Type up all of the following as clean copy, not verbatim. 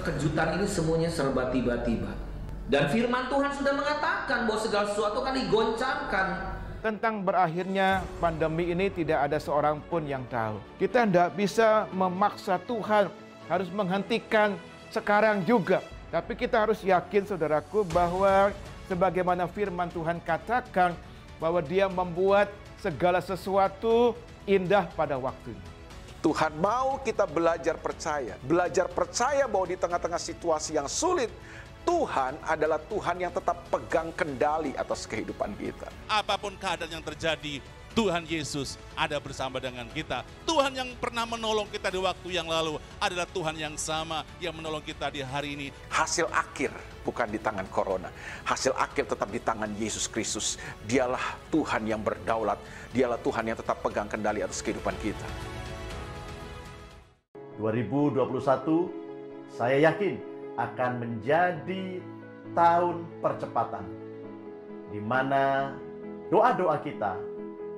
Kejutan ini semuanya serba tiba-tiba. Dan firman Tuhan sudah mengatakan bahwa segala sesuatu akan digoncangkan. Tentang berakhirnya pandemi ini tidak ada seorang pun yang tahu. Kita tidak bisa memaksa Tuhan harus menghentikan sekarang juga. Tapi kita harus yakin, saudaraku, bahwa sebagaimana firman Tuhan katakan bahwa Dia membuat segala sesuatu indah pada waktunya. Tuhan mau kita belajar percaya bahwa di tengah-tengah situasi yang sulit, Tuhan adalah Tuhan yang tetap pegang kendali atas kehidupan kita. Apapun keadaan yang terjadi, Tuhan Yesus ada bersama dengan kita. Tuhan yang pernah menolong kita di waktu yang lalu adalah Tuhan yang sama yang menolong kita di hari ini. Hasil akhir bukan di tangan corona. Hasil akhir tetap di tangan Yesus Kristus. Dialah Tuhan yang berdaulat. Dialah Tuhan yang tetap pegang kendali atas kehidupan kita. 2021, saya yakin akan menjadi tahun percepatan, di mana doa-doa kita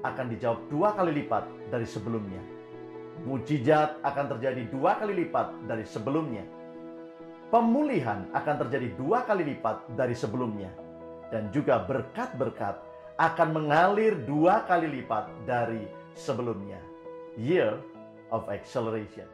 akan dijawab 2 kali lipat dari sebelumnya. Mujizat akan terjadi 2 kali lipat dari sebelumnya. Pemulihan akan terjadi 2 kali lipat dari sebelumnya. Dan juga berkat-berkat akan mengalir 2 kali lipat dari sebelumnya. Year of Acceleration.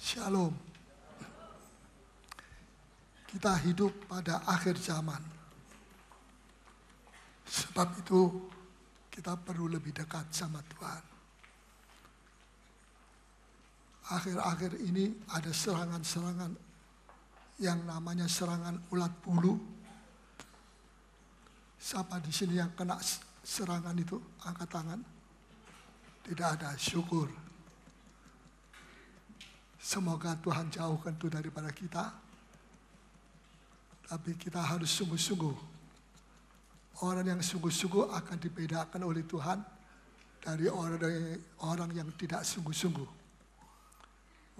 Shalom. Kita hidup pada akhir zaman. Sebab itu kita perlu lebih dekat sama Tuhan. Akhir-akhir ini ada serangan-serangan yang namanya serangan ulat bulu. Siapa di sini yang kena serangan itu? Angkat tangan. Tidak ada, syukur. Semoga Tuhan jauhkan itu daripada kita. Tapi kita harus sungguh-sungguh. Orang yang sungguh-sungguh akan dibedakan oleh Tuhan dari orang yang tidak sungguh-sungguh.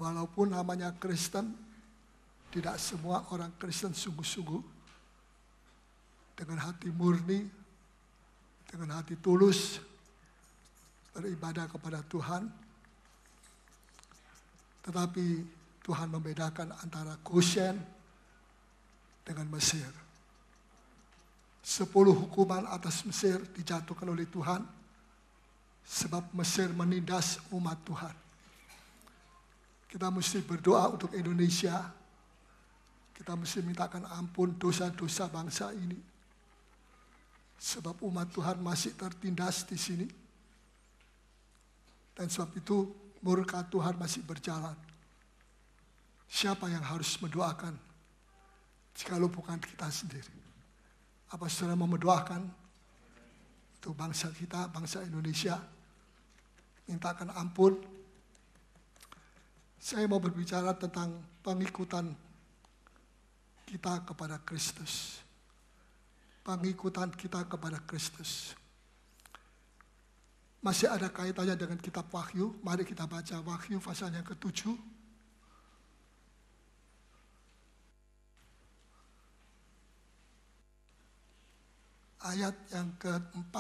Walaupun namanya Kristen, tidak semua orang Kristen sungguh-sungguh. Dengan hati murni, dengan hati tulus, beribadah kepada Tuhan. Tetapi Tuhan membedakan antara Goshen dengan Mesir. 10 hukuman atas Mesir dijatuhkan oleh Tuhan sebab Mesir menindas umat Tuhan. Kita mesti berdoa untuk Indonesia. Kita mesti mintakan ampun dosa-dosa bangsa ini. Sebab umat Tuhan masih tertindas di sini. Dan sebab itu murka Tuhan masih berjalan. Siapa yang harus mendoakan? Jikalau bukan kita sendiri. Apa saudara mau mendoakan untuk bangsa kita, bangsa Indonesia? Mintakan ampun. Saya mau berbicara tentang pengikutan kita kepada Kristus. Pengikutan kita kepada Kristus. Masih ada kaitannya dengan kitab Wahyu. Mari kita baca Wahyu pasal yang ke-7. Ayat yang ke-4.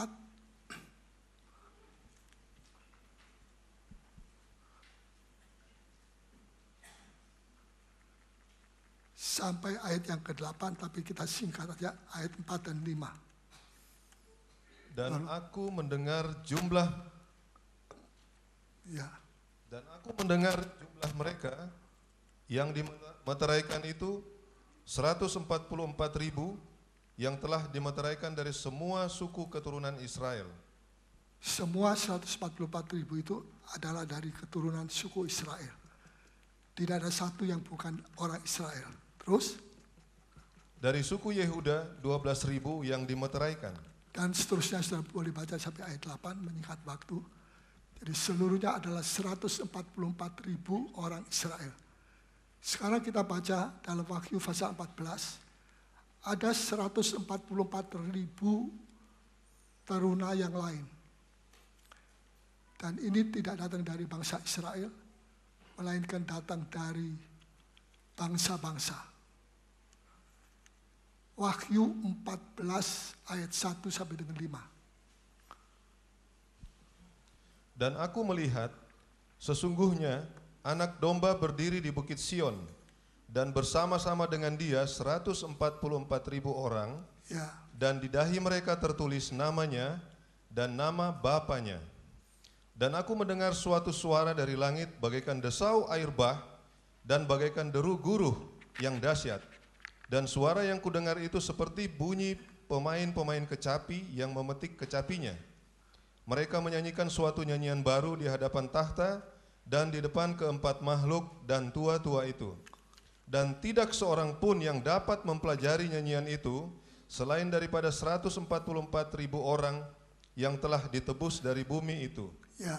Sampai ayat yang ke-8, tapi kita singkat saja ayat 4 dan 5. Dan aku mendengar jumlah mereka yang dimeteraikan itu 144.000 yang telah dimeteraikan dari semua suku keturunan Israel. Semua 144.000 itu adalah dari keturunan suku Israel. Tidak ada satu yang bukan orang Israel. Terus? Dari suku Yehuda 12.000 yang dimeteraikan. Dan seterusnya sudah boleh baca sampai ayat 8 menyingkat waktu. Jadi seluruhnya adalah 144.000 orang Israel. Sekarang kita baca dalam Wahyu pasal 14. Ada 144.000 teruna yang lain. Dan ini tidak datang dari bangsa Israel, melainkan datang dari bangsa-bangsa. Wahyu 14 ayat 1 sampai dengan 5. Dan aku melihat, sesungguhnya anak domba berdiri di Bukit Sion, dan bersama-sama dengan dia 144.000 orang, Ya, dan di dahi mereka tertulis namanya dan nama bapanya. Dan aku mendengar suatu suara dari langit bagaikan desau air bah dan bagaikan deru guruh yang dahsyat. Dan suara yang kudengar itu seperti bunyi pemain-pemain kecapi yang memetik kecapinya. Mereka menyanyikan suatu nyanyian baru di hadapan tahta dan di depan keempat makhluk dan tua-tua itu. Dan tidak seorang pun yang dapat mempelajari nyanyian itu selain daripada 144.000 orang yang telah ditebus dari bumi itu. ya.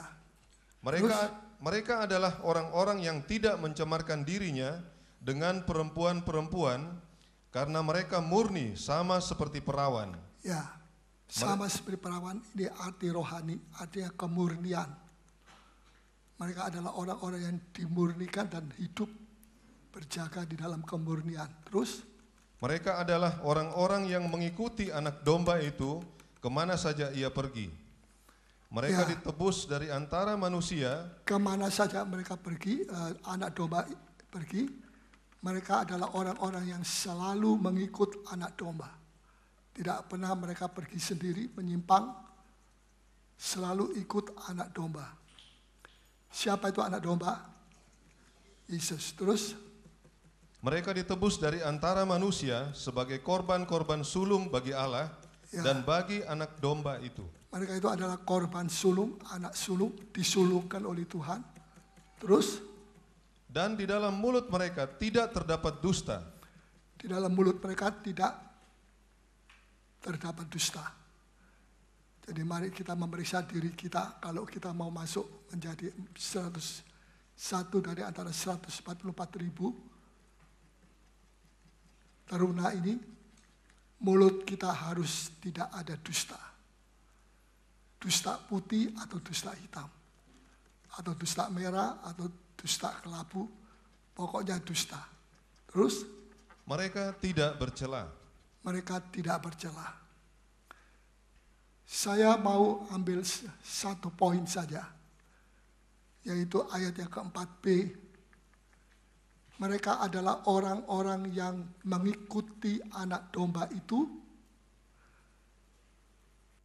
Mereka adalah orang-orang yang tidak mencemarkan dirinya dengan perempuan-perempuan, karena mereka murni sama seperti perawan. Ya, sama seperti perawan, ini arti rohani, artinya kemurnian. Mereka adalah orang-orang yang dimurnikan dan hidup berjaga di dalam kemurnian. Terus? Mereka adalah orang-orang yang mengikuti anak domba itu kemana saja ia pergi. Mereka ditebus dari antara manusia. Kemana saja mereka pergi, anak domba pergi, mereka adalah orang-orang yang selalu mengikut anak domba. Tidak pernah mereka pergi sendiri, menyimpang, selalu ikut anak domba. Siapa itu anak domba? Yesus. Terus? Mereka ditebus dari antara manusia sebagai korban-korban sulung bagi Allah dan bagi anak domba itu. Mereka itu adalah korban sulung, anak sulung, disulungkan oleh Tuhan. Terus? Dan di dalam mulut mereka tidak terdapat dusta. Di dalam mulut mereka tidak terdapat dusta. Jadi mari kita memeriksa diri kita kalau kita mau masuk menjadi 101 dari antara 144.000 teruna ini, mulut kita harus tidak ada dusta. Dusta putih atau dusta hitam. Atau dusta merah atau dusta kelabu, pokoknya dusta. Terus? Mereka tidak bercela. Mereka tidak bercela. Saya mau ambil satu poin saja, yaitu ayat yang keempat B. Mereka adalah orang-orang yang mengikuti anak domba itu.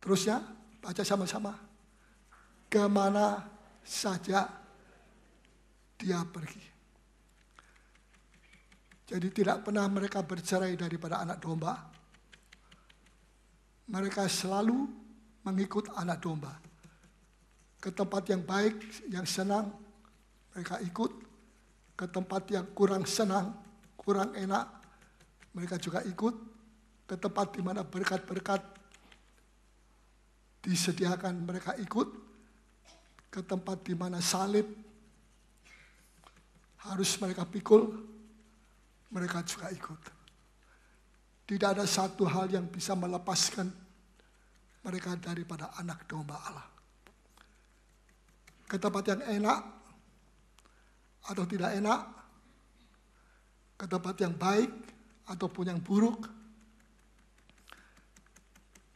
Terusnya, baca sama-sama. Kemana saja dia pergi. Jadi tidak pernah mereka bercerai daripada anak domba. Mereka selalu mengikut anak domba. Ke tempat yang baik, yang senang, mereka ikut. Ke tempat yang kurang senang, kurang enak, mereka juga ikut. Ke tempat di mana berkat-berkat disediakan, mereka ikut. Ke tempat di mana salib harus mereka pikul, mereka juga ikut. Tidak ada satu hal yang bisa melepaskan mereka daripada anak domba Allah. Ke tempat yang enak atau tidak enak, ke tempat yang baik ataupun yang buruk,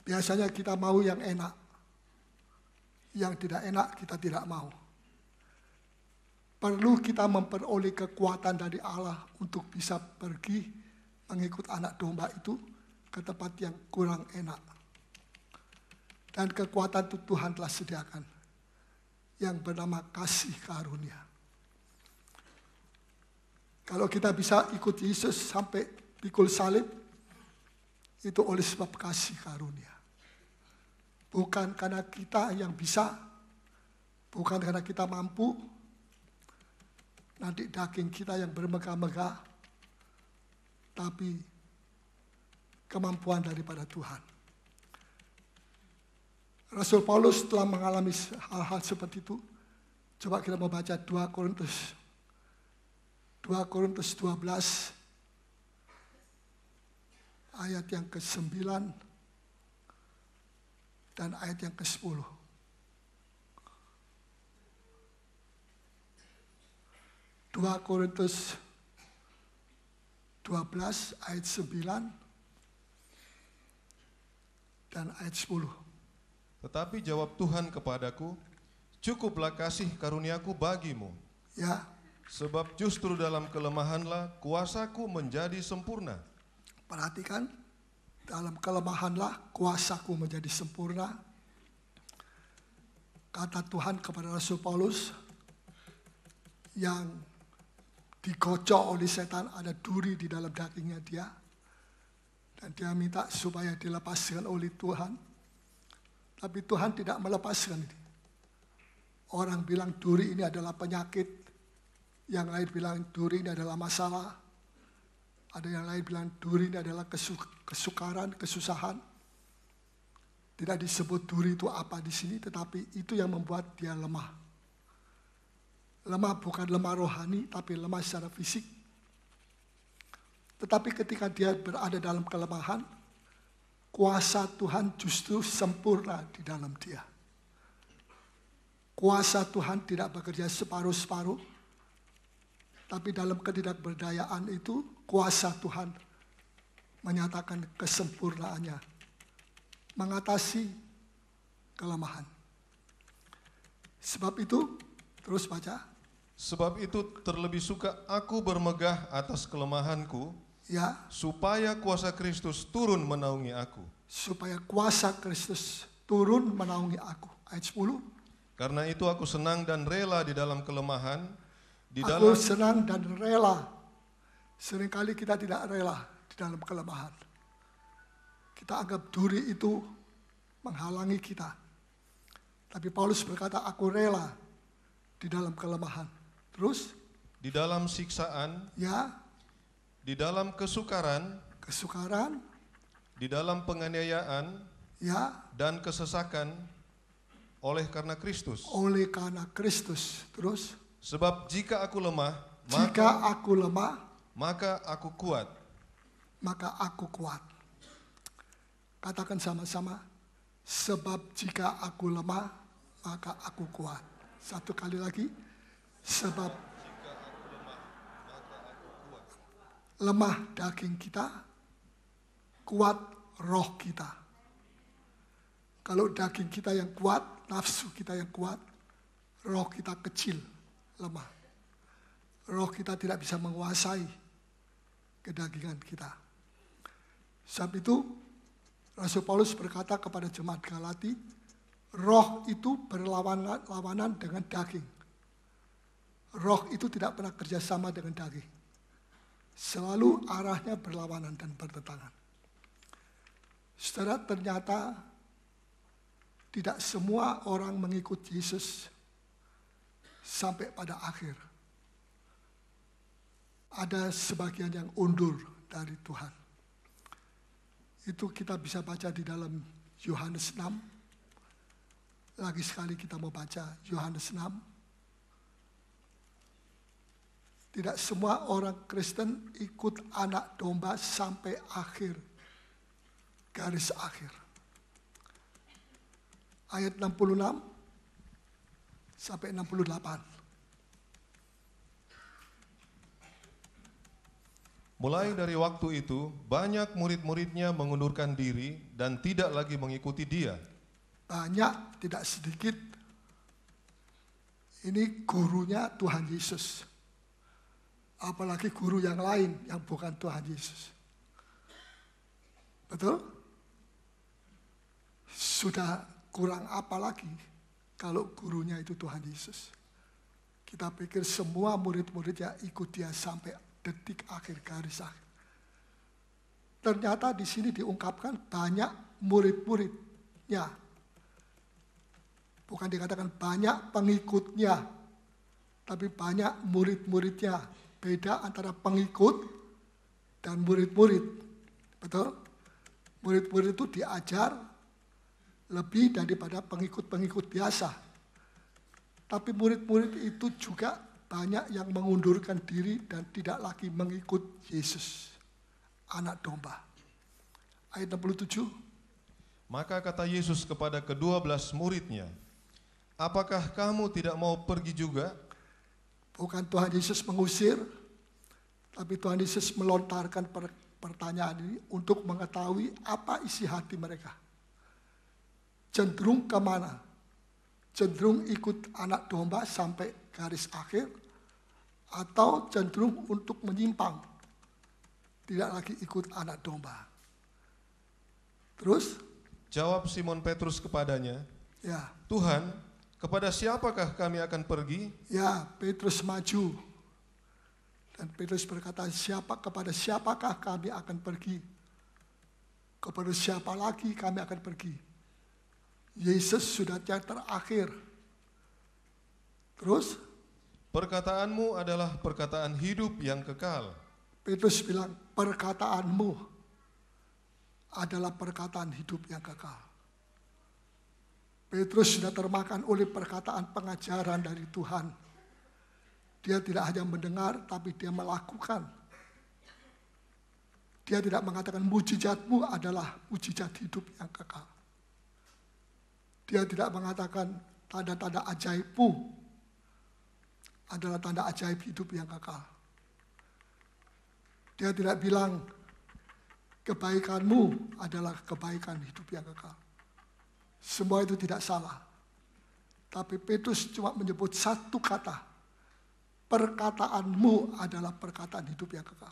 biasanya kita mau yang enak. Yang tidak enak kita tidak mau. Perlu kita memperoleh kekuatan dari Allah untuk bisa pergi mengikut anak domba itu ke tempat yang kurang enak. Dan kekuatan itu Tuhan telah sediakan, yang bernama kasih karunia. Kalau kita bisa ikut Yesus sampai pikul salib, itu oleh sebab kasih karunia. Bukan karena kita yang bisa, bukan karena kita mampu, nanti daging kita yang bermegah-megah, tapi kemampuan daripada Tuhan. Rasul Paulus telah mengalami hal-hal seperti itu. Coba kita membaca 2 Korintus 12 ayat yang ke-9 dan ayat yang ke-10. 2 Korintus 12 ayat 9 dan ayat 10. Tetapi jawab Tuhan kepadaku, cukuplah kasih karuniaku bagimu. Ya, Sebab justru dalam kelemahanlah kuasaku menjadi sempurna. perhatikan, dalam kelemahanlah kuasaku menjadi sempurna. Kata Tuhan kepada Rasul Paulus yang dikocok oleh setan, ada duri di dalam dagingnya dia. Dan dia minta supaya dilepaskan oleh Tuhan. Tapi Tuhan tidak melepaskan ini. Orang bilang duri ini adalah penyakit. Yang lain bilang duri ini adalah masalah. Ada yang lain bilang duri ini adalah kesukaran, kesusahan. Tidak disebut duri itu apa di sini, tetapi itu yang membuat dia lemah. Lemah bukan lemah rohani, tapi lemah secara fisik. Tetapi ketika dia berada dalam kelemahan, kuasa Tuhan justru sempurna di dalam dia. Kuasa Tuhan tidak bekerja separuh-separuh, tapi dalam ketidakberdayaan itu kuasa Tuhan menyatakan kesempurnaannya, mengatasi kelemahan. Sebab itu, terus baca. Sebab itu terlebih suka aku bermegah atas kelemahanku, Ya, supaya kuasa Kristus turun menaungi aku. supaya kuasa Kristus turun menaungi aku. Ayat 10. Karena itu aku senang dan rela di dalam kelemahan, Aku senang dan rela. Seringkali kita tidak rela di dalam kelemahan. Kita anggap duri itu menghalangi kita. Tapi Paulus berkata, aku rela di dalam kelemahan. Terus, di dalam siksaan, ya, di dalam kesukaran, kesukaran, di dalam penganiayaan, ya, dan kesesakan oleh karena Kristus. oleh karena Kristus. Terus, Sebab jika aku lemah, jika aku lemah, maka aku kuat. maka aku kuat. Katakan sama-sama, sebab jika aku lemah, maka aku kuat. Satu kali lagi, sebab lemah daging kita, kuat roh kita. Kalau daging kita yang kuat, nafsu kita yang kuat, roh kita kecil, lemah. Roh kita tidak bisa menguasai kedagingan kita. Sebab itu, Rasul Paulus berkata kepada jemaat Galati, roh itu berlawanan dengan daging. Roh itu tidak pernah kerjasama dengan daging. Selalu arahnya berlawanan dan bertentangan. Saudara, ternyata tidak semua orang mengikut Yesus sampai pada akhir. Ada sebagian yang undur dari Tuhan. Itu kita bisa baca di dalam Yohanes 6. Lagi sekali kita mau baca Yohanes 6. Tidak semua orang Kristen ikut anak domba sampai akhir, garis akhir. Ayat 66 sampai 68. Mulai dari waktu itu, banyak murid-muridnya mengundurkan diri dan tidak lagi mengikuti dia. Banyak, tidak sedikit. Ini gurunya Tuhan Yesus. Apalagi guru yang lain yang bukan Tuhan Yesus. Betul? Sudah kurang apa lagi kalau gurunya itu Tuhan Yesus. Kita pikir semua murid-muridnya ikut dia sampai detik akhir, garis akhir. Ternyata di sini diungkapkan banyak murid-muridnya. Bukan dikatakan banyak pengikutnya, tapi banyak murid-muridnya. Beda antara pengikut dan murid-murid. Betul? Murid-murid itu diajar lebih daripada pengikut-pengikut biasa. Tapi murid-murid itu juga banyak yang mengundurkan diri dan tidak lagi mengikut Yesus, anak domba. Ayat 67. Maka kata Yesus kepada ke-12 muridnya, apakah kamu tidak mau pergi juga? Bukan Tuhan Yesus mengusir, tapi Tuhan Yesus melontarkan pertanyaan ini untuk mengetahui apa isi hati mereka. Cenderung kemana? Cenderung ikut anak domba sampai garis akhir, atau cenderung untuk menyimpang, tidak lagi ikut anak domba. Terus? Jawab Simon Petrus kepadanya, Ya. Tuhan, kepada siapakah kami akan pergi? Ya, Petrus maju. Dan Petrus berkata, kepada siapakah kami akan pergi? Kepada siapa lagi kami akan pergi? Yesus sudah yang terakhir. Terus? Perkataanmu adalah perkataan hidup yang kekal. Petrus bilang, perkataanmu adalah perkataan hidup yang kekal. Petrus sudah termakan oleh perkataan pengajaran dari Tuhan. Dia tidak hanya mendengar, tapi dia melakukan. Dia tidak mengatakan mujizatmu adalah mujizat hidup yang kekal. Dia tidak mengatakan tanda-tanda ajaibmu adalah tanda ajaib hidup yang kekal. Dia tidak bilang kebaikanmu adalah kebaikan hidup yang kekal. Semua itu tidak salah. Tapi Petrus cuma menyebut satu kata. Perkataanmu adalah perkataan hidup yang kekal.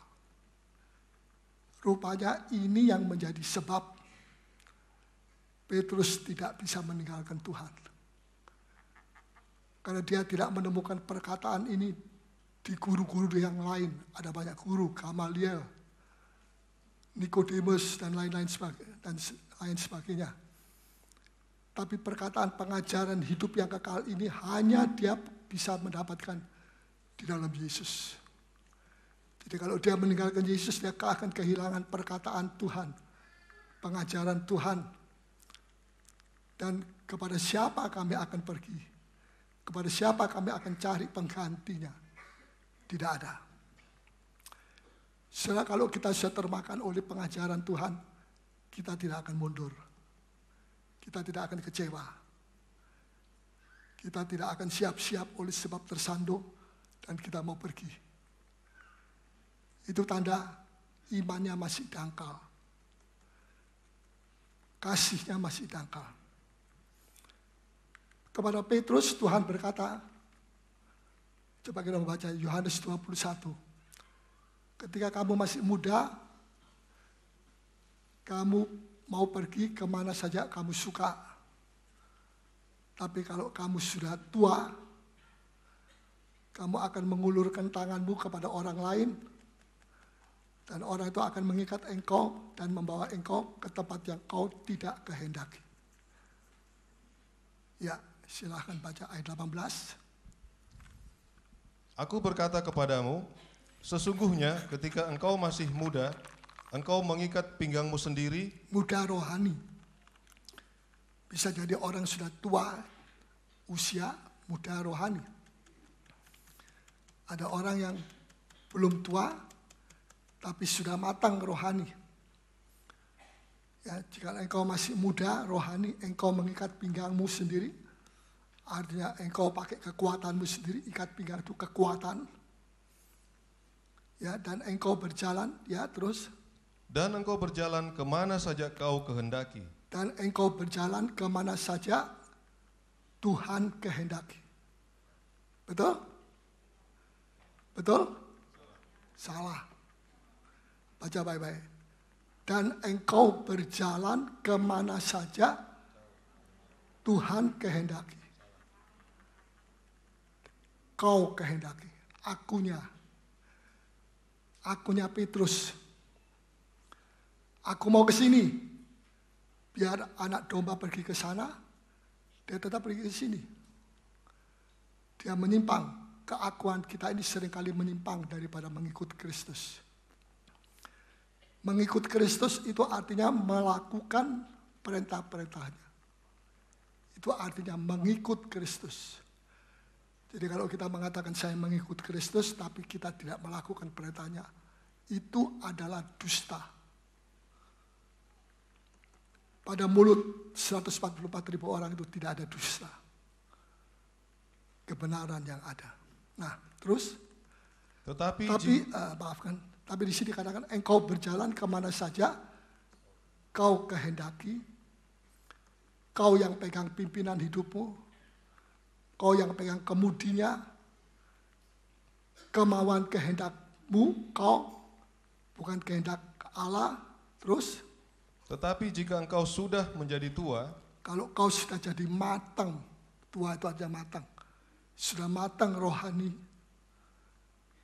Rupanya ini yang menjadi sebab Petrus tidak bisa meninggalkan Tuhan. Karena dia tidak menemukan perkataan ini di guru-guru yang lain. Ada banyak guru, Gamaliel, Nikodemus, dan lain-lain sebagainya. Tapi perkataan pengajaran hidup yang kekal ini hanya dia bisa mendapatkan di dalam Yesus. Jadi kalau dia meninggalkan Yesus, dia akan kehilangan perkataan Tuhan, pengajaran Tuhan. Dan kepada siapa kami akan pergi? Kepada siapa kami akan cari penggantinya? Tidak ada. Setelah kalau kita sudah termakan oleh pengajaran Tuhan, kita tidak akan mundur. Kita tidak akan kecewa. Kita tidak akan siap-siap oleh sebab tersandung dan kita mau pergi. Itu tanda imannya masih dangkal. Kasihnya masih dangkal. Kepada Petrus Tuhan berkata, coba kita membaca Yohanes 21. Ketika kamu masih muda, kamu mau pergi kemana saja kamu suka. Tapi kalau kamu sudah tua, kamu akan mengulurkan tanganmu kepada orang lain, dan orang itu akan mengikat engkau dan membawa engkau ke tempat yang kau tidak kehendaki. Ya, silahkan baca ayat 18. Aku berkata kepadamu, sesungguhnya ketika engkau masih muda, engkau mengikat pinggangmu sendiri. Muda rohani. Bisa jadi orang sudah tua, usia muda rohani. Ada orang yang belum tua, tapi sudah matang rohani. Ya, jika engkau masih muda rohani, engkau mengikat pinggangmu sendiri. Artinya engkau pakai kekuatanmu sendiri, ikat pinggang itu kekuatan. Ya, dan engkau berjalan, ya terus. Dan engkau berjalan kemana saja kau kehendaki. Dan engkau berjalan kemana saja Tuhan kehendaki. Betul? Betul? Salah. Baca baik-baik. Dan engkau berjalan kemana saja Tuhan kehendaki. Kau kehendaki. Akunya Petrus. Aku mau ke sini. Biar anak domba pergi ke sana, dia tetap pergi ke sini. Dia menyimpang. Keakuan kita ini seringkali menyimpang daripada mengikut Kristus. Mengikut Kristus itu artinya melakukan perintah-perintahnya. Itu artinya mengikut Kristus. Jadi kalau kita mengatakan saya mengikut Kristus tapi kita tidak melakukan perintahnya, itu adalah dusta. Pada mulut 144.000 orang itu tidak ada dusta. Kebenaran yang ada. Nah, terus tapi di sini dikatakan engkau berjalan kemana saja kau kehendaki, kau yang pegang pimpinan hidupmu, kau yang pegang kemudinya, kemauan kehendakmu kau, bukan kehendak Allah. Terus tetapi jika engkau sudah menjadi tua, kalau kau sudah jadi matang, tua itu aja matang, sudah matang rohani,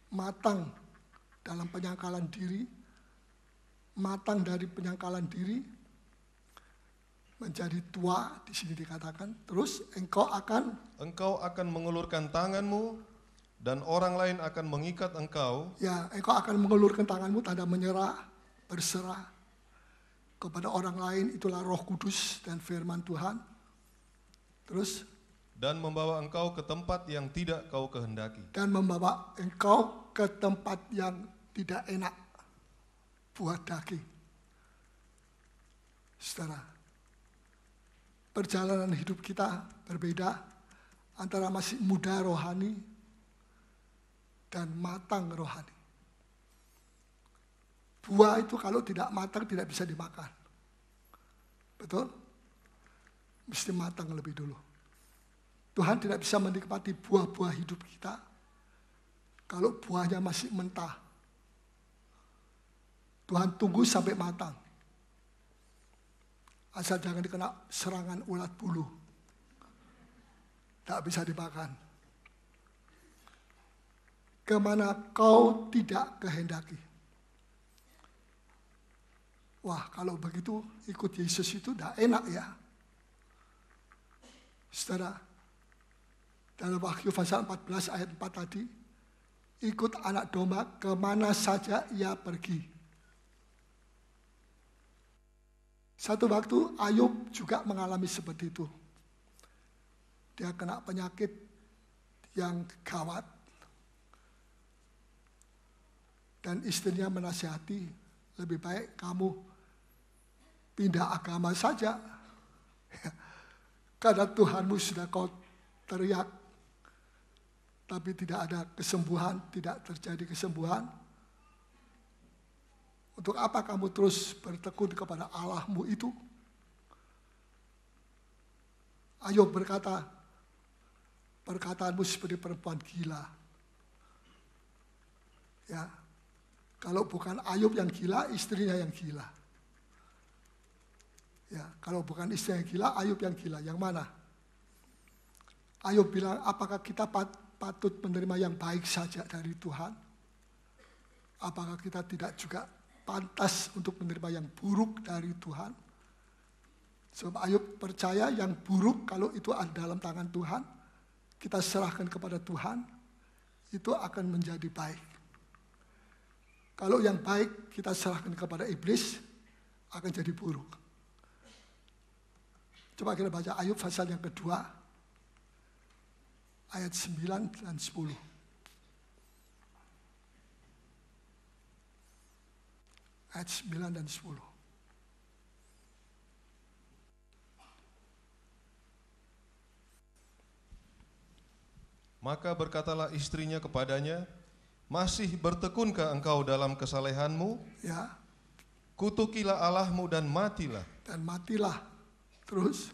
matang dalam penyangkalan diri, matang dari penyangkalan diri, menjadi tua di sini dikatakan. Terus engkau akan mengulurkan tanganmu dan orang lain akan mengikat engkau. Ya, engkau akan mengulurkan tanganmu, tanda menyerah, berserah kepada orang lain, itulah Roh Kudus dan firman Tuhan. Terus dan membawa engkau ke tempat yang tidak kau kehendaki. Dan membawa engkau ke tempat yang tidak enak buat daging. Saudara, perjalanan hidup kita berbeda antara masih muda rohani dan matang rohani. Buah itu kalau tidak matang tidak bisa dimakan. Betul? Mesti matang lebih dulu. Tuhan tidak bisa menikmati buah-buah hidup kita kalau buahnya masih mentah. Tuhan tunggu sampai matang. Asal jangan dikena serangan ulat bulu. Tak bisa dimakan. Kemana kau tidak kehendaki. Wah, kalau begitu ikut Yesus itu tidak enak ya. Saudara, dalam Wahyu pasal 14 ayat 4 tadi, ikut anak domba kemana saja ia pergi. Satu waktu Ayub juga mengalami seperti itu. Dia kena penyakit yang gawat. Dan istrinya menasihati, lebih baik kamu pindah agama saja. Karena Tuhanmu sudah kau teriak, tapi tidak ada kesembuhan, tidak terjadi kesembuhan. Untuk apa kamu terus bertekun kepada Allahmu itu? Ayub berkata, perkataanmu seperti perempuan gila. Ya, kalau bukan Ayub yang gila, istrinya yang gila. Ya, kalau bukan istri yang gila, Ayub yang gila. Yang mana? Ayub bilang, apakah kita patut menerima yang baik saja dari Tuhan? Apakah kita tidak juga pantas untuk menerima yang buruk dari Tuhan? Sebab Ayub percaya yang buruk kalau itu ada dalam tangan Tuhan, kita serahkan kepada Tuhan, itu akan menjadi baik. Kalau yang baik kita serahkan kepada iblis, akan jadi buruk. Coba kita baca Ayub pasal yang kedua, ayat 9 dan 10. Ayat 9 dan 10. Maka berkatalah istrinya kepadanya, masih bertekunkah engkau dalam kesalehanmu? Ya. Kutukilah Allahmu dan matilah. Dan matilah. Terus?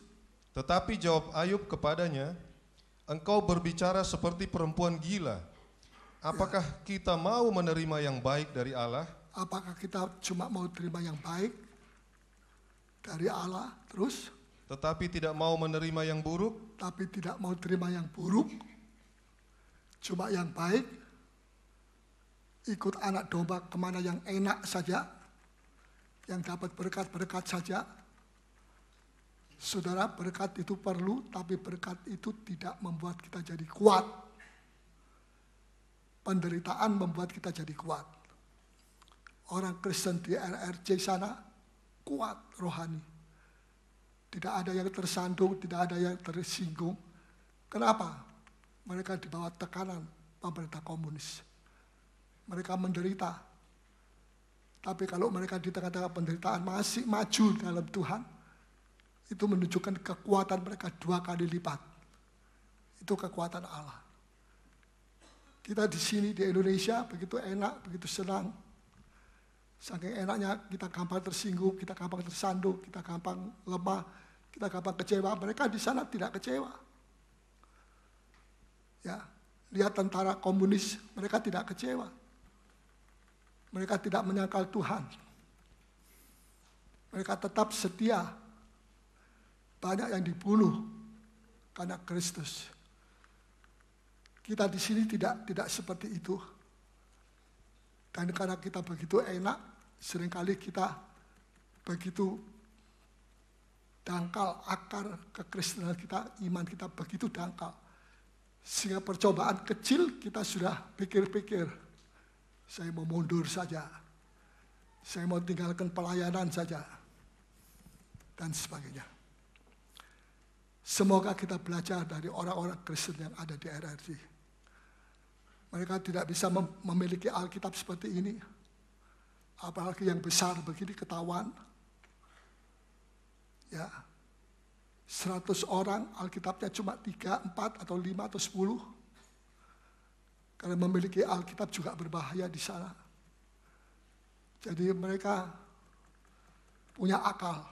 Tetapi jawab Ayub kepadanya, engkau berbicara seperti perempuan gila. Apakah kita mau menerima yang baik dari Allah? Apakah kita cuma mau terima yang baik dari Allah? Terus? Tetapi tidak mau menerima yang buruk? Tapi tidak mau terima yang buruk. Cuma yang baik. Ikut anak domba kemana yang enak saja. Yang dapat berkat-berkat saja. Saudara, berkat itu perlu, tapi berkat itu tidak membuat kita jadi kuat. Penderitaan membuat kita jadi kuat. orang Kristen di RRC sana kuat rohani. Tidak ada yang tersandung, tidak ada yang tersinggung. Kenapa? Mereka di bawah tekanan pemerintah komunis. Mereka menderita. Tapi kalau mereka di tengah-tengah penderitaan masih maju dalam Tuhan, itu menunjukkan kekuatan mereka 2 kali lipat. Itu kekuatan Allah. Kita di sini di Indonesia begitu enak, begitu senang. Saking enaknya kita gampang tersinggung, kita gampang tersandung, kita gampang lemah, kita gampang kecewa. Mereka di sana tidak kecewa. Ya, lihat tentara komunis, mereka tidak kecewa. Mereka tidak menyangkal Tuhan. Mereka tetap setia. Banyak yang dibunuh karena Kristus. Kita di sini tidak seperti itu. Dan karena kita begitu enak, seringkali kita begitu dangkal akar kekristenan kita, iman kita begitu dangkal. Sehingga percobaan kecil kita sudah pikir-pikir, saya mau mundur saja, saya mau tinggalkan pelayanan saja, dan sebagainya. Semoga kita belajar dari orang-orang Kristen yang ada di RRC. Mereka tidak bisa memiliki Alkitab seperti ini. Apalagi yang besar begini ketahuan. Ya, 100 orang Alkitabnya cuma 3, 4, atau 5, atau 10. Karena memiliki Alkitab juga berbahaya di sana. Jadi mereka punya akal.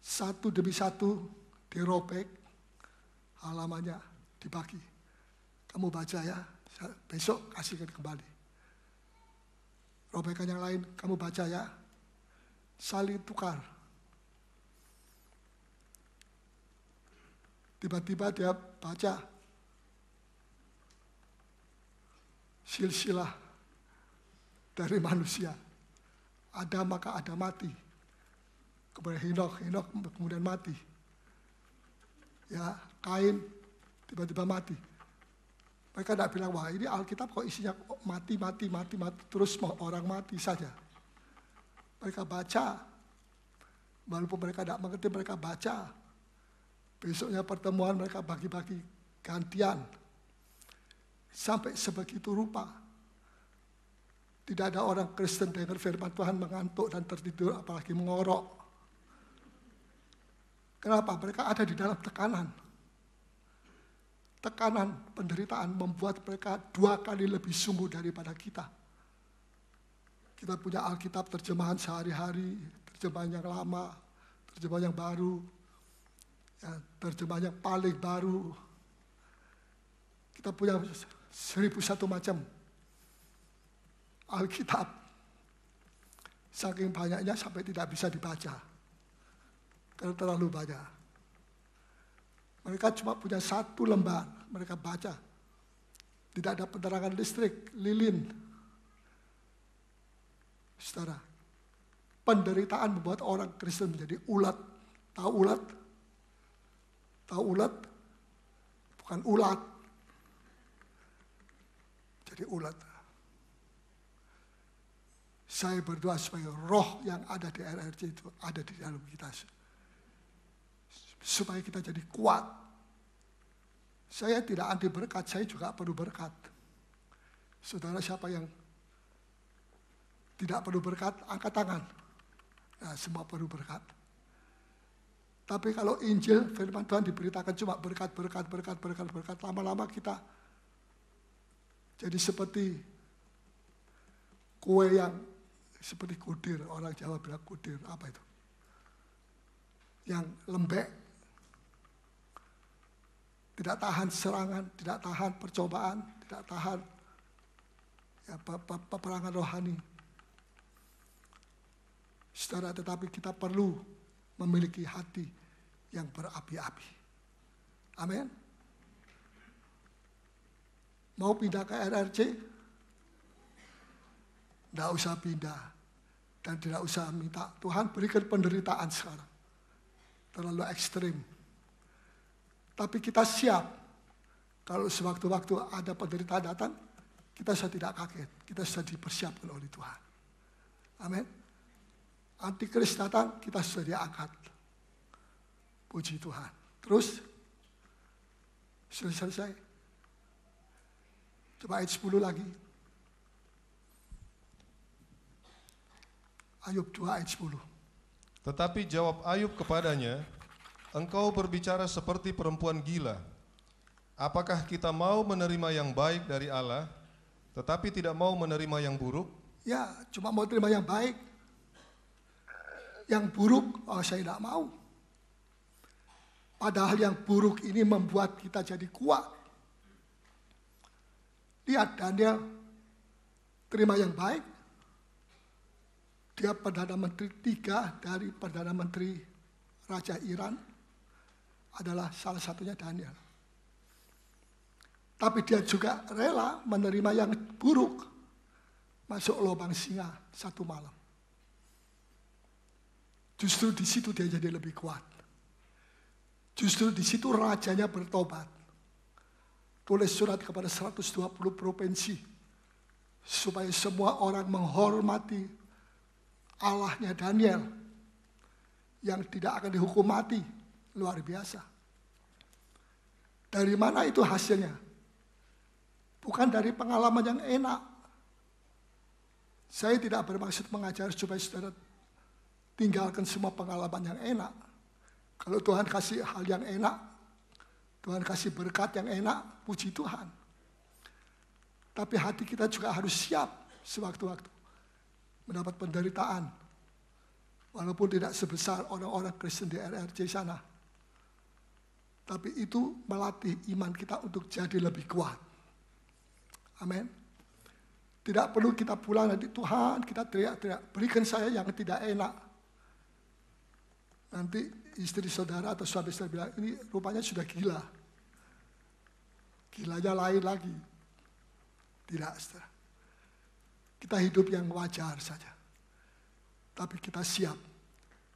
Satu demi satu dirobek, halamannya dibagi. Kamu baca ya, besok kasihkan kembali. Robekan yang lain, kamu baca ya, saling tukar. Tiba-tiba dia baca silsilah dari manusia. Ada maka ada mati. Kemudian Henokh kemudian mati. Ya, Kain tiba-tiba mati. Mereka tidak bilang, wah ini Alkitab kok isinya mati, terus mau orang mati saja. Mereka baca, walaupun mereka tidak mengerti, mereka baca. Besoknya pertemuan mereka bagi-bagi gantian. Sampai sebegitu rupa. Tidak ada orang Kristen dengar firman Tuhan mengantuk dan tertidur, apalagi mengorok. Kenapa? Mereka ada di dalam tekanan. Tekanan, penderitaan membuat mereka 2 kali lebih sungguh daripada kita. Kita punya Alkitab terjemahan sehari-hari, terjemahan yang lama, terjemahan yang baru, ya, terjemahan yang paling baru. Kita punya 1001 macam Alkitab. Saking banyaknya sampai tidak bisa dibaca. Karena terlalu banyak. Mereka cuma punya 1 lembar, mereka baca. Tidak ada penerangan listrik, lilin. Saudara, penderitaan membuat orang Kristen menjadi ulat. Tahu ulat? Tahu ulat? Bukan ulat. Jadi ulat. Saya berdoa supaya roh yang ada di RRC itu ada di dalam kita. Supaya kita jadi kuat. Saya tidak anti berkat, saya juga perlu berkat. Saudara siapa yang tidak perlu berkat, angkat tangan. Nah, semua perlu berkat. Tapi kalau Injil, firman Tuhan diberitakan cuma berkat. Lama-lama kita jadi seperti kue yang seperti kudir. Orang Jawa bilang kudir, apa itu? Yang lembek. Tidak tahan serangan, tidak tahan percobaan, tidak tahan ya, peperangan rohani. Saudara, tetapi kita perlu memiliki hati yang berapi-api. Amin. Mau pindah ke RRC? Tidak usah pindah. Dan tidak usah minta, Tuhan berikan penderitaan sekarang. Terlalu ekstrim. Tapi kita siap. Kalau sewaktu-waktu ada penderitaan datang, kita sudah tidak kaget, kita sudah dipersiapkan oleh Tuhan. Amin. Antikris datang, kita sudah diangkat. Puji Tuhan. Terus, sudah selesai. Coba ayat 10 lagi. Ayub 2 ayat 10. Tetapi jawab Ayub kepadanya, engkau berbicara seperti perempuan gila. Apakah kita mau menerima yang baik dari Allah, tetapi tidak mau menerima yang buruk? Ya, cuma mau terima yang baik. Yang buruk, saya tidak mau. Padahal yang buruk ini membuat kita jadi kuat. Lihat Daniel, terima yang baik. Dia Perdana Menteri 3 dari Perdana Menteri Raja Iran. Adalah salah satunya Daniel. Tapi dia juga rela menerima yang buruk. Masuk lubang singa 1 malam. Justru di situ dia jadi lebih kuat. Justru di situ rajanya bertobat. Tulis surat kepada 120 provinsi. Supaya semua orang menghormati Allahnya Daniel. Yang tidak akan dihukum mati. Luar biasa. Dari mana itu hasilnya? Bukan dari pengalaman yang enak. Saya tidak bermaksud mengajar supaya saudara tinggalkan semua pengalaman yang enak. Kalau Tuhan kasih hal yang enak, Tuhan kasih berkat yang enak, puji Tuhan. Tapi hati kita juga harus siap sewaktu-waktu mendapat penderitaan. Walaupun tidak sebesar orang-orang Kristen di RRC sana. Tapi itu melatih iman kita untuk jadi lebih kuat. Amin. Tidak perlu kita pulang nanti, Tuhan kita teriak-teriak, berikan saya yang tidak enak. Nanti istri saudara atau suami saudara bilang, ini rupanya sudah gila. Gilanya lain lagi. Tidak, saudara. Kita hidup yang wajar saja. Tapi kita siap.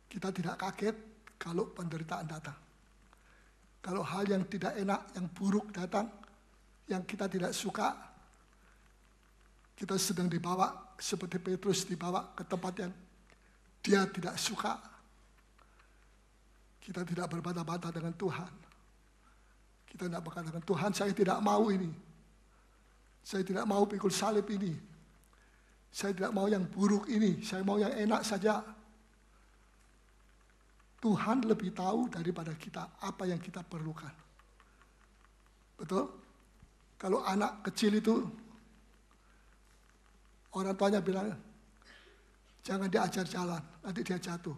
Kita tidak kaget kalau penderitaan datang. Kalau hal yang tidak enak, yang buruk datang, yang kita tidak suka, kita sedang dibawa seperti Petrus dibawa ke tempat yang dia tidak suka. Kita tidak berbantah-bantah dengan Tuhan. Kita tidak berkata, Tuhan saya tidak mau ini. Saya tidak mau pikul salib ini. Saya tidak mau yang buruk ini. Saya mau yang enak saja. Tuhan lebih tahu daripada kita apa yang kita perlukan. Betul? Kalau anak kecil itu, orang tuanya bilang, jangan diajar jalan, nanti dia jatuh.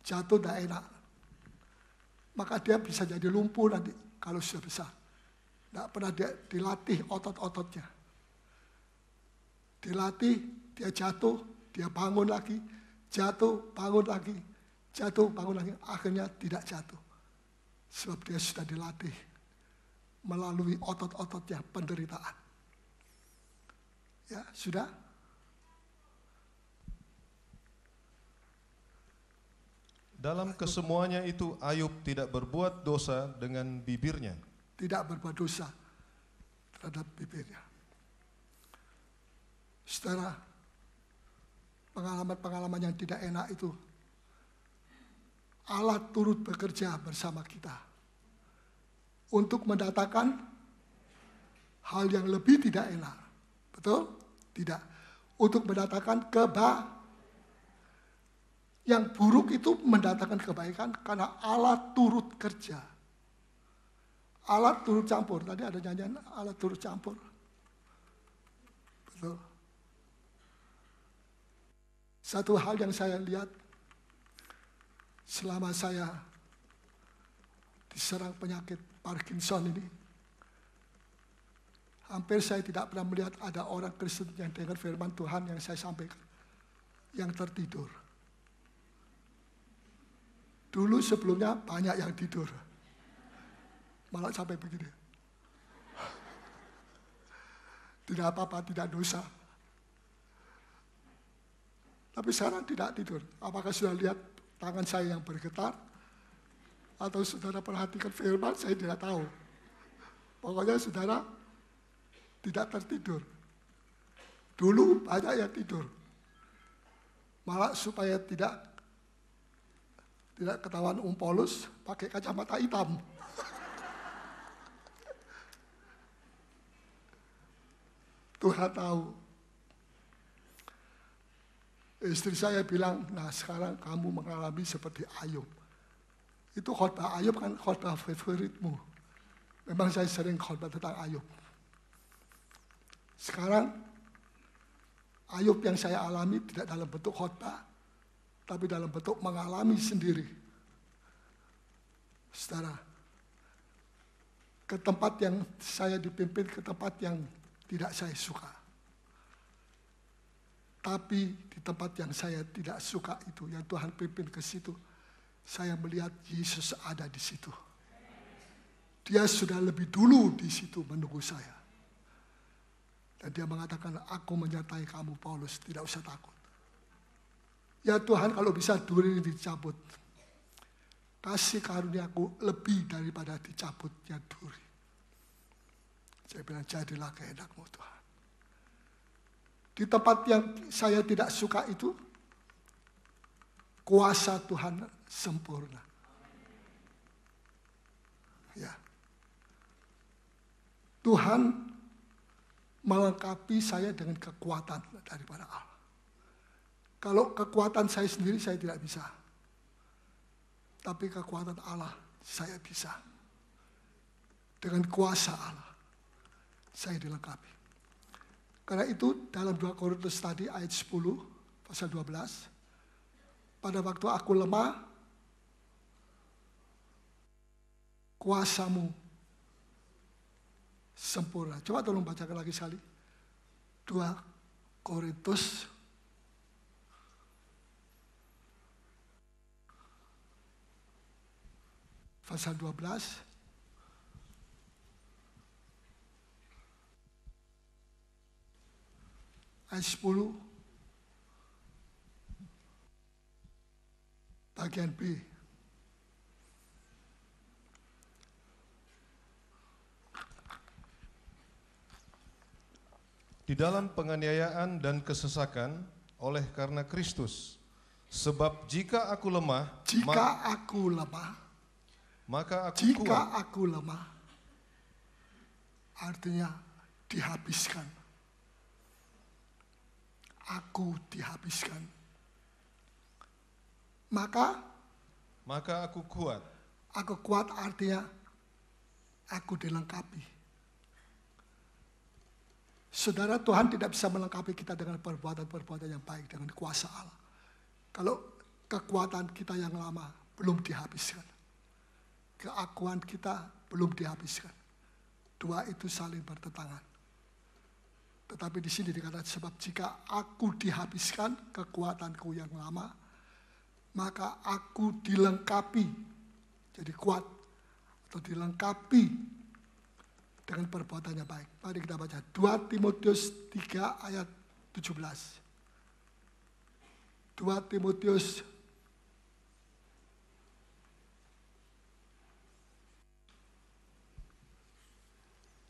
Jatuh tidak enak. Maka dia bisa jadi lumpuh nanti kalau sudah besar. Tidak pernah dia dilatih otot-ototnya. Dilatih, dia jatuh, dia bangun lagi, jatuh, bangun lagi, jatuh, bangun lagi. Akhirnya tidak jatuh. Sebab dia sudah dilatih melalui otot-ototnya penderitaan. Ya, sudah. Dalam kesemuanya itu Ayub tidak berbuat dosa dengan bibirnya. Tidak berbuat dosa terhadap bibirnya. Saudara, pengalaman-pengalaman yang tidak enak itu, Allah turut bekerja bersama kita untuk mendatangkan hal yang lebih tidak enak. Betul? Tidak. Untuk mendatangkan yang buruk itu mendatangkan kebaikan karena Allah turut kerja. Allah turut campur. Tadi ada nyanyian Allah turut campur. Betul. Satu hal yang saya lihat selama saya diserang penyakit Parkinson ini, hampir saya tidak pernah melihat ada orang Kristen yang dengar firman Tuhan yang saya sampaikan, yang tertidur. Dulu sebelumnya banyak yang tidur. Malah sampai begini. Tidak apa-apa, tidak dosa. Tapi sekarang tidak tidur. Apakah sudah lihat tangan saya yang bergetar? Atau saudara perhatikan firman, saya tidak tahu. Pokoknya saudara tidak tertidur. Dulu banyak yang tidur. Malah supaya tidak ketahuan Paulus pakai kacamata hitam. Tuhan tahu. Istri saya bilang, nah sekarang kamu mengalami seperti Ayub. Itu khotbah Ayub kan khotbah favoritmu. Memang saya sering khotbah tentang Ayub. Sekarang Ayub yang saya alami tidak dalam bentuk khotbah, tapi dalam bentuk mengalami sendiri. Saudara, ke tempat yang saya dipimpin, ke tempat yang tidak saya suka. Tapi di tempat yang saya tidak suka itu, yang Tuhan pimpin ke situ, saya melihat Yesus ada di situ. Dia sudah lebih dulu di situ menunggu saya. Dan dia mengatakan, aku menyertai kamu Paulus, tidak usah takut. Ya Tuhan, kalau bisa duri ini dicabut. Kasih karuniaku lebih daripada dicabutnya duri. Saya bilang, jadilah kehendak-Mu Tuhan. Di tempat yang saya tidak suka itu, kuasa Tuhan sempurna. Ya. Tuhan melengkapi saya dengan kekuatan daripada Allah. Kalau kekuatan saya sendiri saya tidak bisa. Tapi kekuatan Allah saya bisa. Dengan kuasa Allah saya dilengkapi. Karena itu dalam 2 Korintus tadi ayat 10 pasal 12. Pada waktu aku lemah, kuasa-Mu sempurna. Coba tolong bacakan lagi sekali. 2 Korintus pasal 12. Ayat 10. Bagian B. Di dalam penganiayaan dan kesesakan oleh karena Kristus. Sebab jika aku lemah, maka aku lemah, artinya dihabiskan. Aku dihabiskan. Maka aku kuat. Aku kuat artinya aku dilengkapi. Saudara, Tuhan tidak bisa melengkapi kita dengan perbuatan-perbuatan yang baik, dengan kuasa Allah. Kalau kekuatan kita yang lama belum dihabiskan. Keakuan kita belum dihabiskan. Dua itu saling bertentangan. Tetapi di sini dikatakan, sebab jika aku dihabiskan kekuatanku yang lama, maka aku dilengkapi, jadi kuat, atau dilengkapi dengan perbuatan yang baik. Mari kita baca 2 Timotius 3 ayat 17. 2 Timotius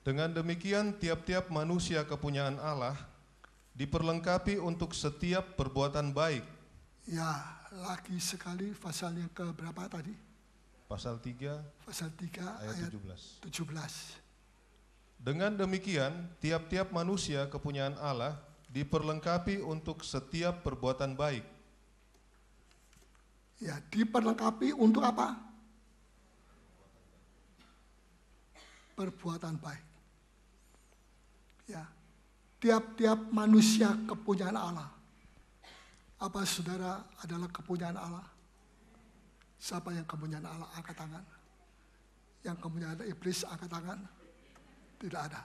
Dengan demikian tiap-tiap manusia kepunyaan Allah diperlengkapi untuk setiap perbuatan baik. Ya, lagi sekali pasal yang ke berapa tadi? Pasal 3 ayat 17. Dengan demikian tiap-tiap manusia kepunyaan Allah diperlengkapi untuk setiap perbuatan baik. Ya, diperlengkapi untuk apa? Perbuatan baik. Ya, tiap-tiap manusia kepunyaan Allah. Apa saudara adalah kepunyaan Allah? Siapa yang kepunyaan Allah? Angkat tangan. Yang kepunyaan iblis angkat tangan. Tidak ada.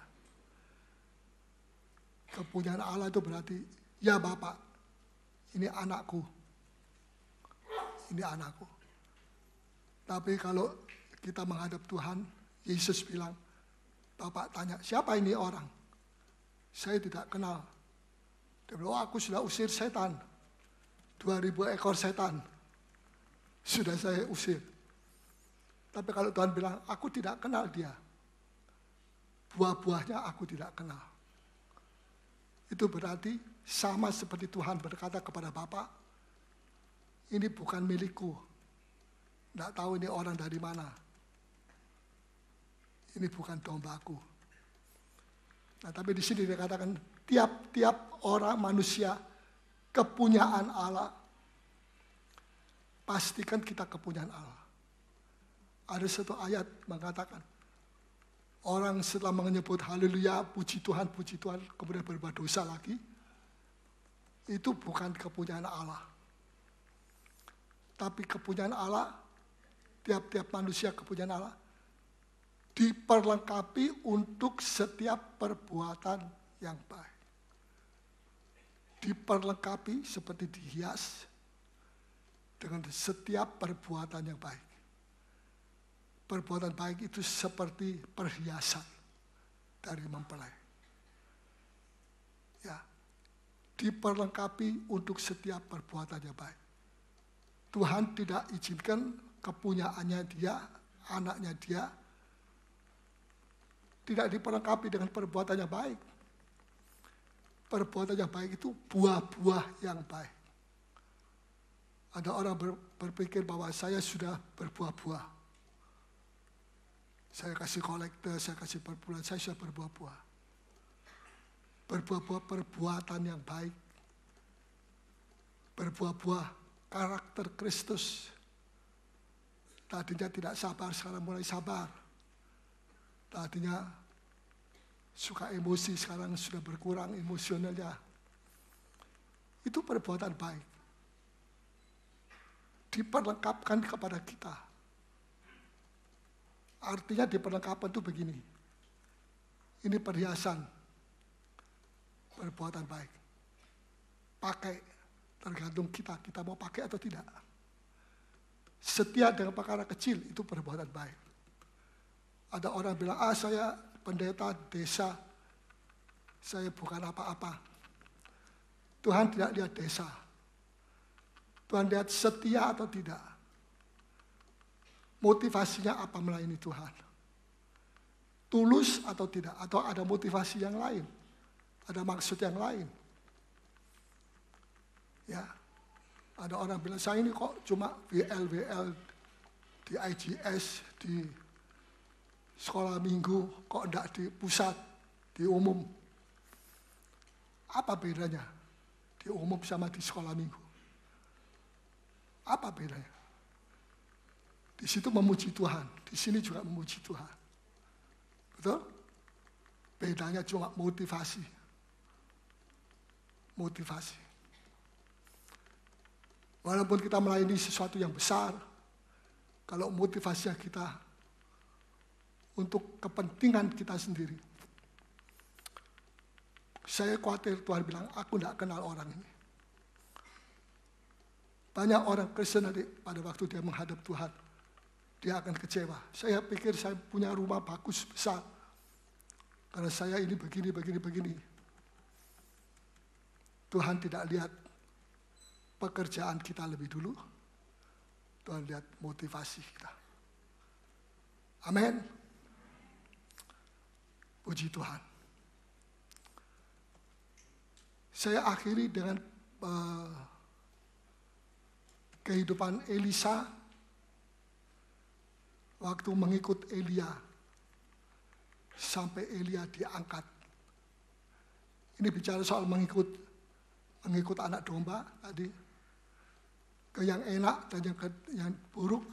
Kepunyaan Allah itu berarti, ya Bapak, ini anakku. Ini anakku. Tapi kalau kita menghadap Tuhan, Yesus bilang, Bapak tanya, siapa ini orang? Saya tidak kenal. Dia bilang, oh, aku sudah usir setan. 2000 ekor setan. Sudah saya usir. Tapi kalau Tuhan bilang, aku tidak kenal dia. Buah-buahnya aku tidak kenal. Itu berarti sama seperti Tuhan berkata kepada Bapa, ini bukan milikku. Tidak tahu ini orang dari mana. Ini bukan dombaku. Nah, tapi di sini dikatakan tiap-tiap orang manusia kepunyaan Allah. Pastikan kita kepunyaan Allah. Ada satu ayat mengatakan, orang setelah menyebut haleluya, puji Tuhan, kemudian berbuat dosa lagi, itu bukan kepunyaan Allah. Tapi kepunyaan Allah, tiap-tiap manusia kepunyaan Allah, diperlengkapi untuk setiap perbuatan yang baik. Diperlengkapi seperti dihias dengan setiap perbuatan yang baik. Perbuatan baik itu seperti perhiasan dari mempelai. Ya, diperlengkapi untuk setiap perbuatan yang baik. Tuhan tidak izinkan kepunyaannya dia, anaknya dia, tidak diperlengkapi dengan perbuatan yang baik. Perbuatan yang baik itu buah-buah yang baik. Ada orang berpikir bahwa saya sudah berbuah-buah. Saya kasih kolektor, saya kasih per bulan, saya sudah berbuah-buah. Berbuah-buah perbuatan yang baik. Berbuah-buah karakter Kristus. Tadinya tidak sabar, sekarang mulai sabar. Tadinya suka emosi, sekarang sudah berkurang emosionalnya. Itu perbuatan baik. Diperlengkapkan kepada kita. Artinya diperlengkapan itu begini. Ini perhiasan perbuatan baik. Pakai, tergantung kita mau pakai atau tidak. Setia dengan perkara kecil itu perbuatan baik. Ada orang bilang, saya pendeta desa, saya bukan apa-apa. Tuhan tidak lihat desa. Tuhan lihat setia atau tidak. Motivasinya apa melayani Tuhan? Tulus atau tidak? Atau ada motivasi yang lain? Ada maksud yang lain? Ya, ada orang bilang, saya ini kok cuma WL di IGS, di sekolah minggu, kok enggak di pusat, di umum. Apa bedanya di umum sama di sekolah minggu? Apa bedanya? Di situ memuji Tuhan, di sini juga memuji Tuhan. Betul? Bedanya cuma motivasi. Motivasi. Walaupun kita melayani sesuatu yang besar, kalau motivasinya kita untuk kepentingan kita sendiri. Saya khawatir Tuhan bilang, aku tidak kenal orang ini. Banyak orang Kristen nanti pada waktu dia menghadap Tuhan, dia akan kecewa. Saya pikir saya punya rumah bagus, besar. Karena saya ini begini. Tuhan tidak lihat pekerjaan kita lebih dulu. Tuhan lihat motivasi kita. Amin. Puji Tuhan. Saya akhiri dengan kehidupan Elisa waktu mengikut Elia sampai Elia diangkat. Ini bicara soal mengikut anak domba tadi, ke yang enak dan yang buruk.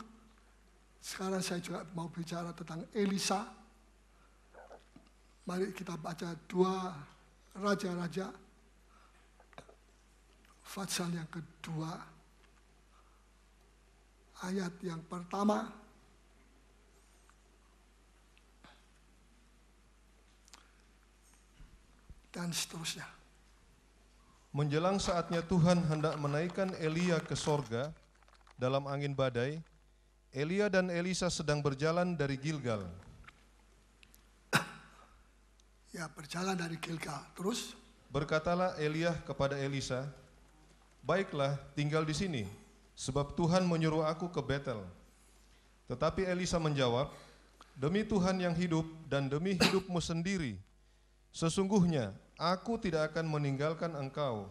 Sekarang saya juga mau bicara tentang Elisa. Mari kita baca 2 Raja-Raja pasal yang kedua, ayat yang pertama dan seterusnya. Menjelang saatnya Tuhan hendak menaikkan Elia ke sorga dalam angin badai, Elia dan Elisa sedang berjalan dari Gilgal. Ya, berjalan dari Gilgal. Terus? Berkatalah Elia kepada Elisa, baiklah, tinggal di sini, sebab Tuhan menyuruh aku ke Betel. Tetapi Elisa menjawab, demi Tuhan yang hidup dan demi hidupmu sendiri, sesungguhnya aku tidak akan meninggalkan engkau.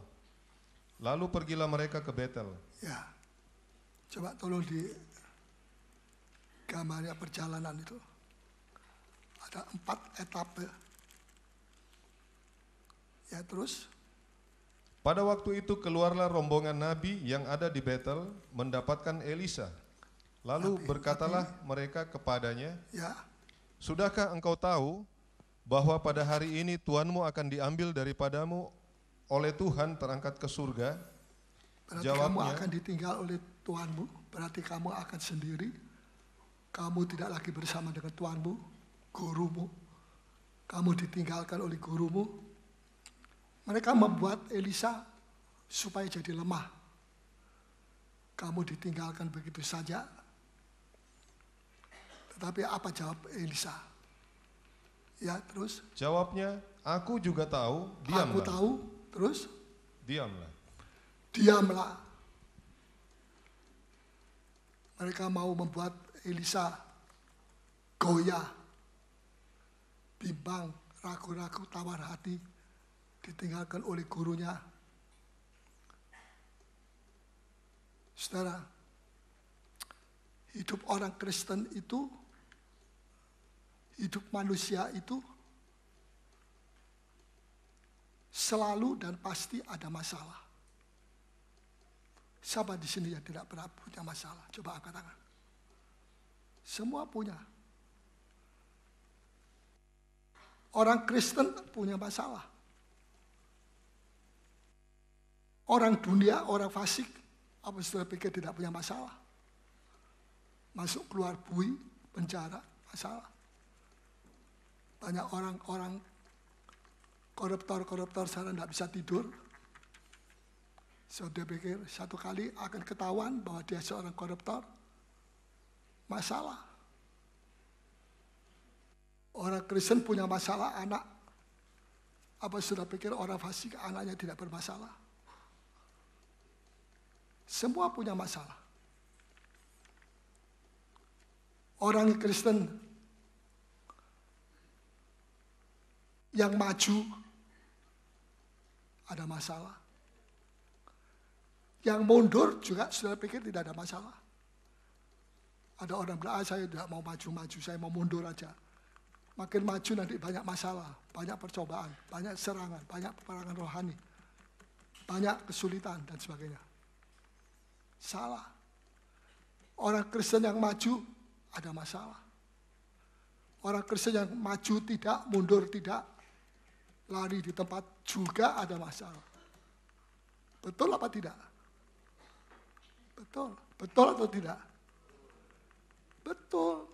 Lalu pergilah mereka ke Betel. Ya, coba tolong di gambarnya perjalanan itu. Ada 4 etape. Ya, terus? Pada waktu itu keluarlah rombongan nabi yang ada di Betel mendapatkan Elisa. Lalu berkatalah mereka kepadanya, Ya, sudahkah engkau tahu bahwa pada hari ini Tuanmu akan diambil daripadamu oleh Tuhan terangkat ke surga? berarti Jawabnya, kamu akan ditinggal oleh Tuhanmu, berarti kamu akan sendiri. Kamu tidak lagi bersama dengan Tuhanmu, gurumu. Kamu ditinggalkan oleh gurumu. Mereka membuat Elisa supaya jadi lemah. Kamu ditinggalkan begitu saja. Tetapi apa jawab Elisa? Ya, terus? Jawabnya, aku juga tahu, diamlah. Aku tahu, terus? Diamlah. Diamlah. Mereka mau membuat Elisa goyah, bimbang, ragu-ragu, tawar hati, ditinggalkan oleh gurunya. Saudara, hidup orang Kristen itu, hidup manusia itu selalu dan pasti ada masalah. Siapa di sini yang tidak pernah punya masalah? Coba angkat tangan. Semua punya. Orang Kristen punya masalah. Orang dunia, orang fasik, apa saudara pikir tidak punya masalah? Masuk keluar bui, penjara, masalah. Banyak orang-orang koruptor sana tidak bisa tidur. Saudara pikir satu kali akan ketahuan bahwa dia seorang koruptor, masalah. Orang Kristen punya masalah anak. Apa saudara pikir orang fasik anaknya tidak bermasalah? Semua punya masalah. Orang Kristen yang maju ada masalah. Yang mundur juga saudara pikir tidak ada masalah. Ada orang bilang, saya tidak mau maju-maju, saya mau mundur aja. Makin maju nanti banyak masalah, banyak percobaan, banyak serangan, banyak peperangan rohani, banyak kesulitan dan sebagainya. Salah. Orang Kristen yang maju ada masalah. Orang Kristen yang maju tidak, mundur tidak, lari di tempat juga ada masalah. Betul apa tidak? Betul. Betul atau tidak? Betul.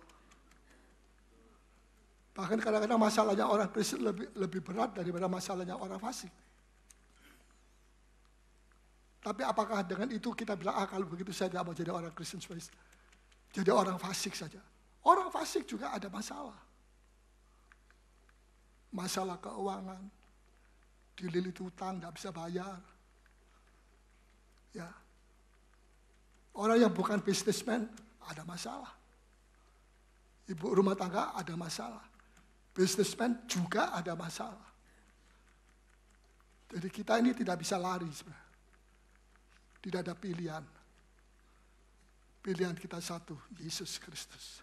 Bahkan kadang-kadang masalahnya orang Kristen lebih berat daripada masalahnya orang fasik. Tapi apakah dengan itu kita bilang, kalau begitu saya tidak mau jadi orang Kristen, jadi orang fasik saja. Orang fasik juga ada masalah. Masalah keuangan, dililit hutang, tidak bisa bayar. Ya. Orang yang bukan businessman ada masalah. Ibu rumah tangga ada masalah. Businessman juga ada masalah. Jadi kita ini tidak bisa lari sebenarnya. Tidak ada pilihan. Pilihan kita satu, Yesus Kristus.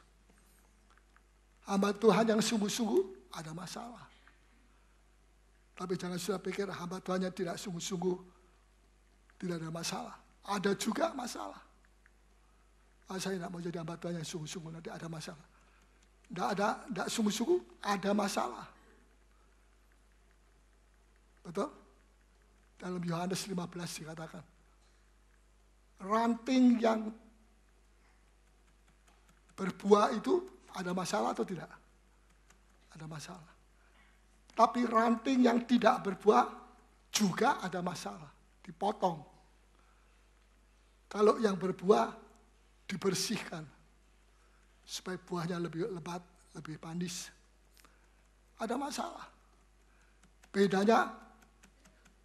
Hamba Tuhan yang sungguh-sungguh ada masalah. Tapi jangan sudah pikir hamba Tuhan yang tidak sungguh-sungguh tidak ada masalah. Ada juga masalah. Saya tidak mau jadi hamba Tuhan yang sungguh-sungguh, nanti ada masalah. Tidak sungguh-sungguh, ada masalah. Betul? Dalam Yohanes 15 dikatakan, ranting yang berbuah itu ada masalah atau tidak? Ada masalah. Tapi ranting yang tidak berbuah juga ada masalah. Dipotong. Kalau yang berbuah dibersihkan. Supaya buahnya lebih lebat, lebih manis. Ada masalah. Bedanya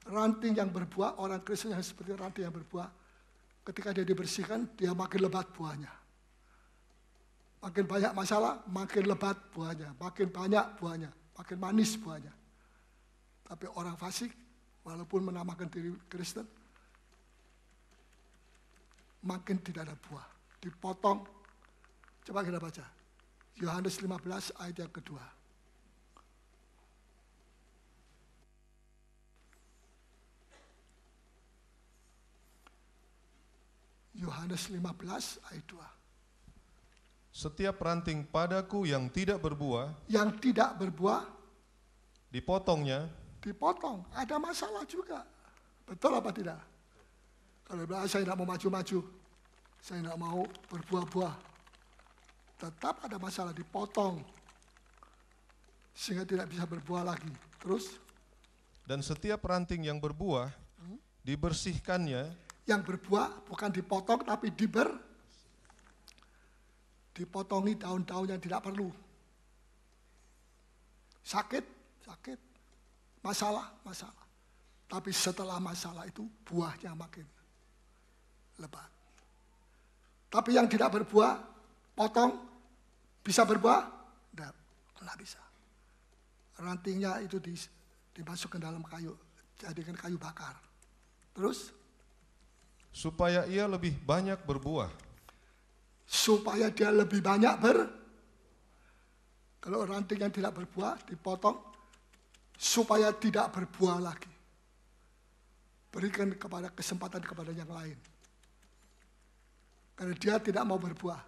ranting yang berbuah, orang Kristen yang seperti ranting yang berbuah, ketika dia dibersihkan, dia makin lebat buahnya. Makin banyak masalah, makin lebat buahnya. Makin banyak buahnya, makin manis buahnya. Tapi orang fasik, walaupun menamakan diri Kristen, makin tidak ada buah. Dipotong. Coba kita baca. Yohanes 15 ayat yang kedua. Yohanes 15 ayat 2. Setiap ranting padaku yang tidak berbuah, dipotongnya. Dipotong. Ada masalah juga. Betul apa tidak? Kalau bilang saya tidak mau maju-maju, saya tidak mau berbuah-buah, tetap ada masalah, dipotong. Sehingga tidak bisa berbuah lagi. Terus? Dan setiap ranting yang berbuah, dibersihkannya. Yang berbuah bukan dipotong, tapi dipotongi daun-daun yang tidak perlu. Sakit, masalah. Tapi setelah masalah itu buahnya makin lebat. Tapi yang tidak berbuah, potong, bisa berbuah? Tidak bisa. Rantingnya itu dimasukkan dalam kayu, jadikan kayu bakar. Terus? Supaya ia lebih banyak berbuah. Supaya dia lebih banyak kalau ranting yang tidak berbuah dipotong supaya tidak berbuah lagi. Berikan kesempatan kepada yang lain. Karena dia tidak mau berbuah.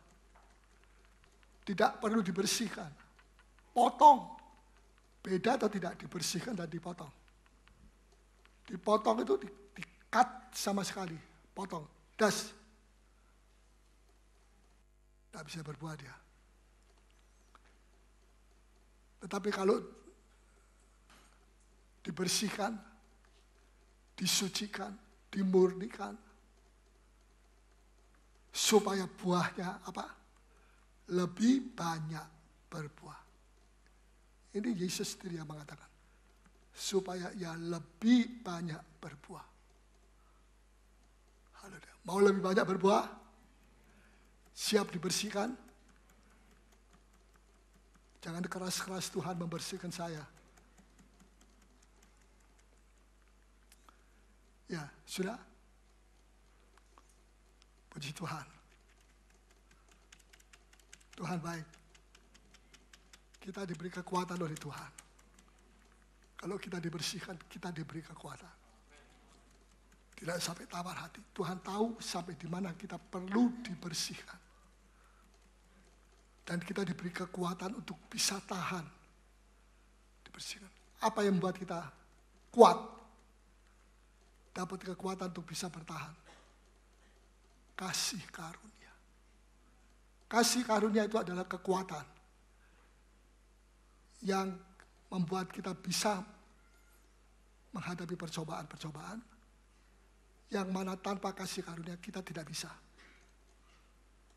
Tidak perlu dibersihkan. Potong. Beda atau tidak dibersihkan dan dipotong. Dipotong itu di-cut sama sekali. Potong. Das. Tidak bisa berbuah dia. Tetapi kalau dibersihkan, disucikan, dimurnikan, supaya buahnya lebih banyak berbuah. Ini Yesus sendiri yang mengatakan, supaya ia lebih banyak berbuah. Haleluya. Mau lebih banyak berbuah? Siap dibersihkan? Jangan keras-keras, Tuhan membersihkan saya. Ya, sudah? Puji Tuhan. Tuhan baik. Kita diberi kekuatan oleh Tuhan. Kalau kita dibersihkan, kita diberi kekuatan. Tidak sampai tawar hati. Tuhan tahu sampai di mana kita perlu dibersihkan. Dan kita diberi kekuatan untuk bisa tahan. Dibersihkan. Apa yang membuat kita kuat? Dapat kekuatan untuk bisa bertahan. Kasih karunia. Kasih karunia itu adalah kekuatan yang membuat kita bisa menghadapi percobaan-percobaan yang mana tanpa kasih karunia kita tidak bisa.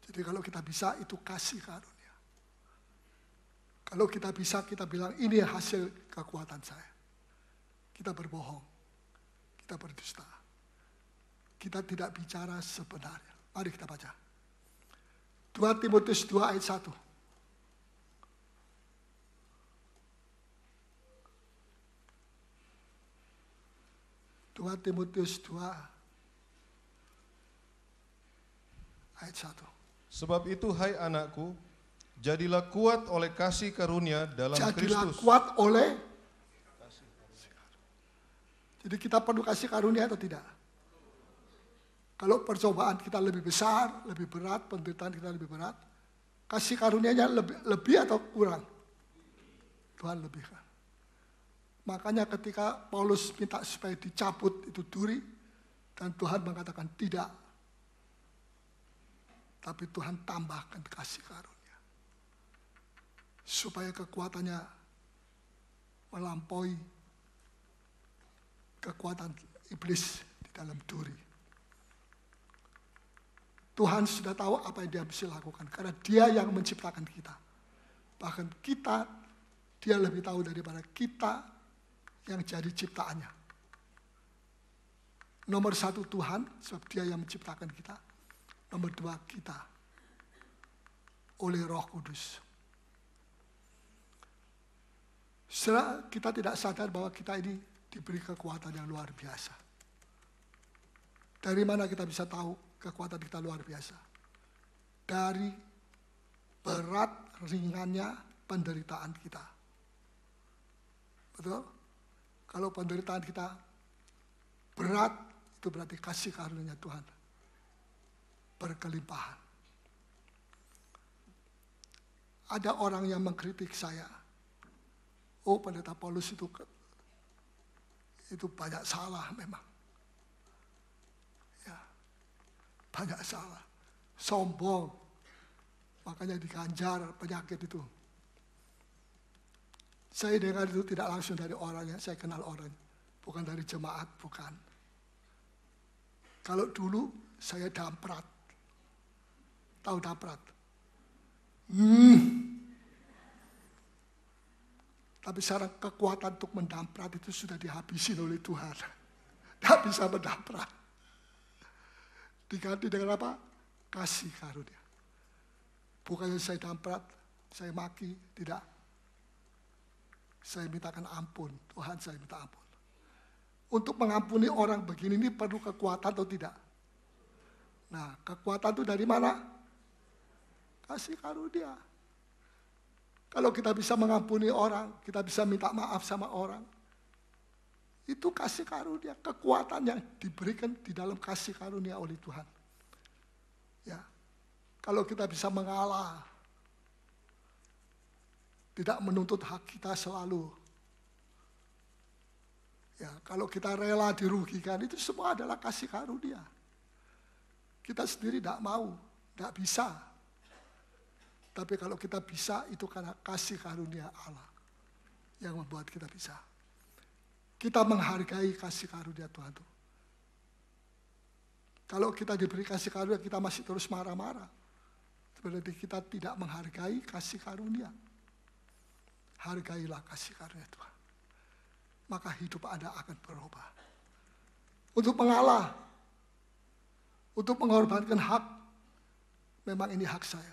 Jadi kalau kita bisa, itu kasih karunia. Kalau kita bisa, kita bilang ini hasil kekuatan saya. Kita berbohong. Kita berdusta. Kita tidak bicara sebenarnya. Mari kita baca. 2 Timotius 2 ayat 1. 2 Timotius 2 ayat 1. Sebab itu hai anakku, jadilah kuat oleh kasih karunia dalam Kristus. Jadilah kuat oleh. Jadi kita perlu kasih karunia atau tidak? Kalau percobaan kita lebih besar, lebih berat, penderitaan kita lebih berat, kasih karunianya lebih atau kurang? Tuhan lebihkan. Makanya ketika Paulus minta supaya dicabut itu duri, dan Tuhan mengatakan tidak. Tapi Tuhan tambahkan kasih karunia. Supaya kekuatannya melampaui kekuatan iblis di dalam duri. Tuhan sudah tahu apa yang dia bisa lakukan. Karena dia yang menciptakan kita. Bahkan kita, dia lebih tahu daripada kita yang jadi ciptaannya. Nomor 1 Tuhan, sebab dia yang menciptakan kita. Nomor 2 kita, oleh Roh Kudus. Setelah kita tidak sadar bahwa kita ini diberi kekuatan yang luar biasa. Dari mana kita bisa tahu kekuatan kita luar biasa? Dari berat ringannya penderitaan kita. Betul? Kalau penderitaan kita berat, itu berarti kasih karunia Tuhan berkelimpahan. Ada orang yang mengkritik saya. Oh, pendeta Paulus itu banyak salah memang. Ya, banyak salah. Sombong. Makanya diganjar penyakit itu. Saya dengar itu tidak langsung dari orangnya, saya kenal orang. Bukan dari jemaat, bukan. Kalau dulu saya damprat. Tahu damprat? Tapi sekarang kekuatan untuk mendamprat itu sudah dihabisin oleh Tuhan. Tidak bisa mendamprat. Diganti dengan apa? Kasih karunia. Bukannya saya damprat, saya maki, tidak. Saya mintakan ampun, Tuhan saya minta ampun. Untuk mengampuni orang begini ini perlu kekuatan atau tidak? Nah, kekuatan itu dari mana? Kasih karunia. Kalau kita bisa mengampuni orang, kita bisa minta maaf sama orang, itu kasih karunia, kekuatan yang diberikan di dalam kasih karunia oleh Tuhan. Ya, kalau kita bisa mengalah, tidak menuntut hak kita selalu. Ya, kalau kita rela dirugikan, itu semua adalah kasih karunia. Kita sendiri tidak mau, tidak bisa. Tapi kalau kita bisa, itu karena kasih karunia Allah yang membuat kita bisa. Kita menghargai kasih karunia Tuhan itu. Kalau kita diberi kasih karunia, kita masih terus marah-marah. Berarti kita tidak menghargai kasih karunia. Hargailah kasih karunia Tuhan. Maka hidup Anda akan berubah. Untuk mengalah, untuk mengorbankan hak, memang ini hak saya.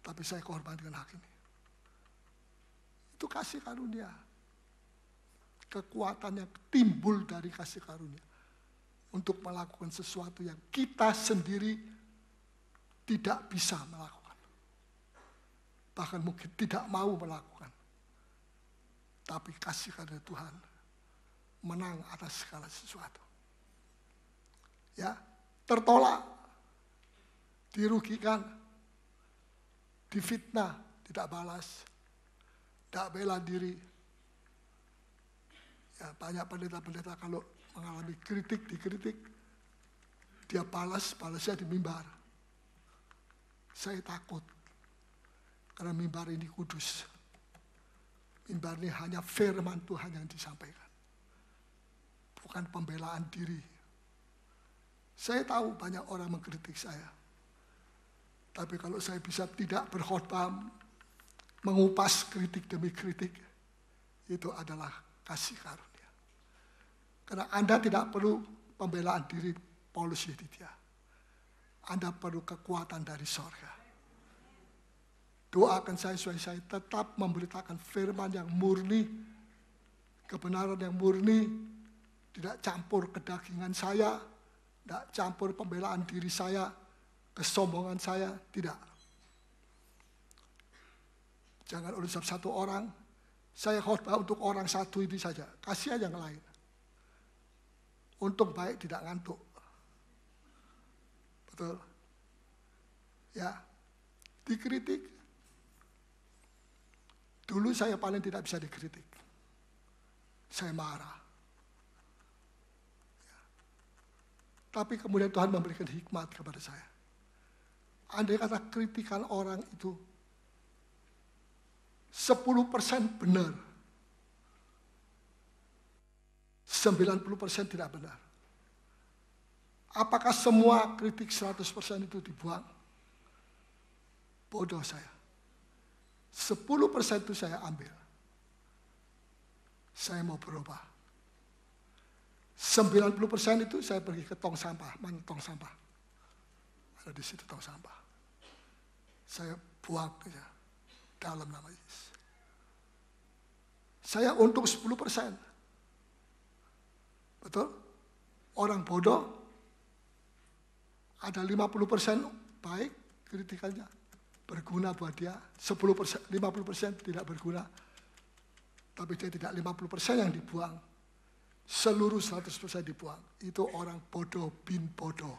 Tapi saya korbankan hak ini. Itu kasih karunia. Kekuatan yang timbul dari kasih karunia. Untuk melakukan sesuatu yang kita sendiri tidak bisa melakukan. Bahkan mungkin tidak mau melakukan. Tapi kasih karunia Tuhan menang atas segala sesuatu. Ya, tertolak, dirugikan, difitnah, tidak balas, tidak bela diri. Ya, banyak pendeta-pendeta kalau mengalami kritik, dikritik, dia balasnya di mimbar. Saya takut, karena mimbar ini kudus. Mimbar ini hanya firman Tuhan yang disampaikan. Bukan pembelaan diri. Saya tahu banyak orang mengkritik saya. Tapi kalau saya bisa tidak berkhotbah, mengupas kritik demi kritik, itu adalah kasih karunia. Karena Anda tidak perlu pembelaan diri Paulus Yedidia. Anda perlu kekuatan dari sorga. Doakan saya supaya saya tetap memberitakan firman yang murni, kebenaran yang murni, tidak campur kedagingan saya, tidak campur pembelaan diri saya, kesombongan saya, tidak. Jangan urusan satu orang, saya khotbah untuk orang satu ini saja, kasih aja yang lain. Untung baik tidak ngantuk. Betul? Ya, dikritik. Dulu saya paling tidak bisa dikritik. Saya marah. Ya. Tapi kemudian Tuhan memberikan hikmat kepada saya. Andai kata kritikan orang itu 10% benar, 90% tidak benar. Apakah semua kritik 100% itu dibuang? Bodoh saya. 10% itu saya ambil. Saya mau berubah. 90% itu saya pergi ke tong sampah. Mana tong sampah? Ada di situ tong sampah. Saya buang aja dalam nama Yesus. Saya untung 10%. Betul? Orang bodoh ada 50% baik kritikannya, berguna buat dia, 50% tidak berguna. Tapi dia tidak 50% yang dibuang. Seluruh 100% dibuang. Itu orang bodoh bin bodoh.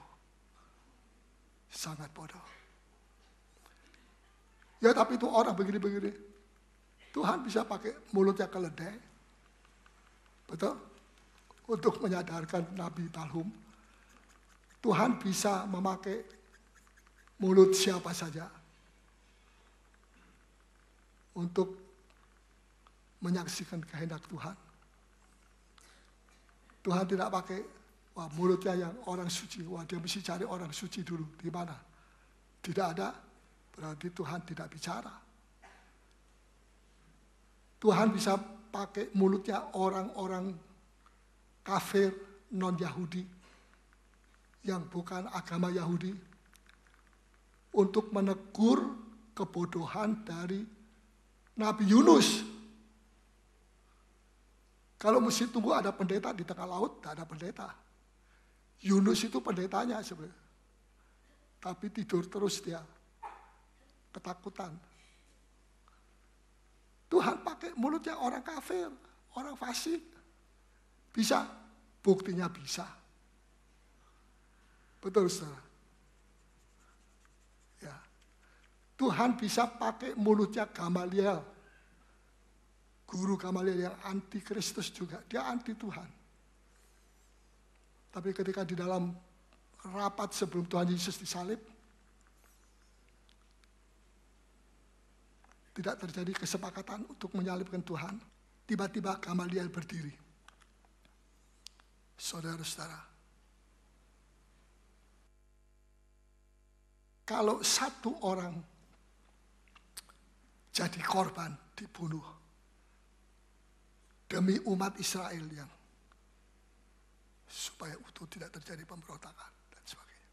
Sangat bodoh. Ya tapi itu orang begini-begini. Tuhan bisa pakai mulutnya keledai. Betul? Untuk menyadarkan Nabi Talhum. Tuhan bisa memakai mulut siapa saja. Untuk menyaksikan kehendak Tuhan. Tuhan tidak pakai mulutnya yang orang suci. Wah, dia mesti cari orang suci dulu. Di mana? Tidak ada. Berarti Tuhan tidak bicara. Tuhan bisa pakai mulutnya orang-orang kafir non-Yahudi yang bukan agama Yahudi untuk menegur kebodohan dari Nabi Yunus. Kalau mesti tunggu ada pendeta di tengah laut, tidak ada pendeta. Yunus itu pendetanya sebenarnya. Tapi tidur terus dia. Ketakutan. Tuhan pakai mulutnya orang kafir, orang fasik. Bisa, buktinya bisa. Betul, saudara. Ya. Tuhan bisa pakai mulutnya Gamaliel. Guru Gamaliel yang anti Kristus juga, dia anti Tuhan. Tapi ketika di dalam rapat sebelum Tuhan Yesus disalib, tidak terjadi kesepakatan untuk menyalibkan Tuhan. Tiba-tiba Gamaliel berdiri. Saudara-saudara, kalau satu orang jadi korban, dibunuh, demi umat Israel yang supaya utuh tidak terjadi pemberontakan dan sebagainya.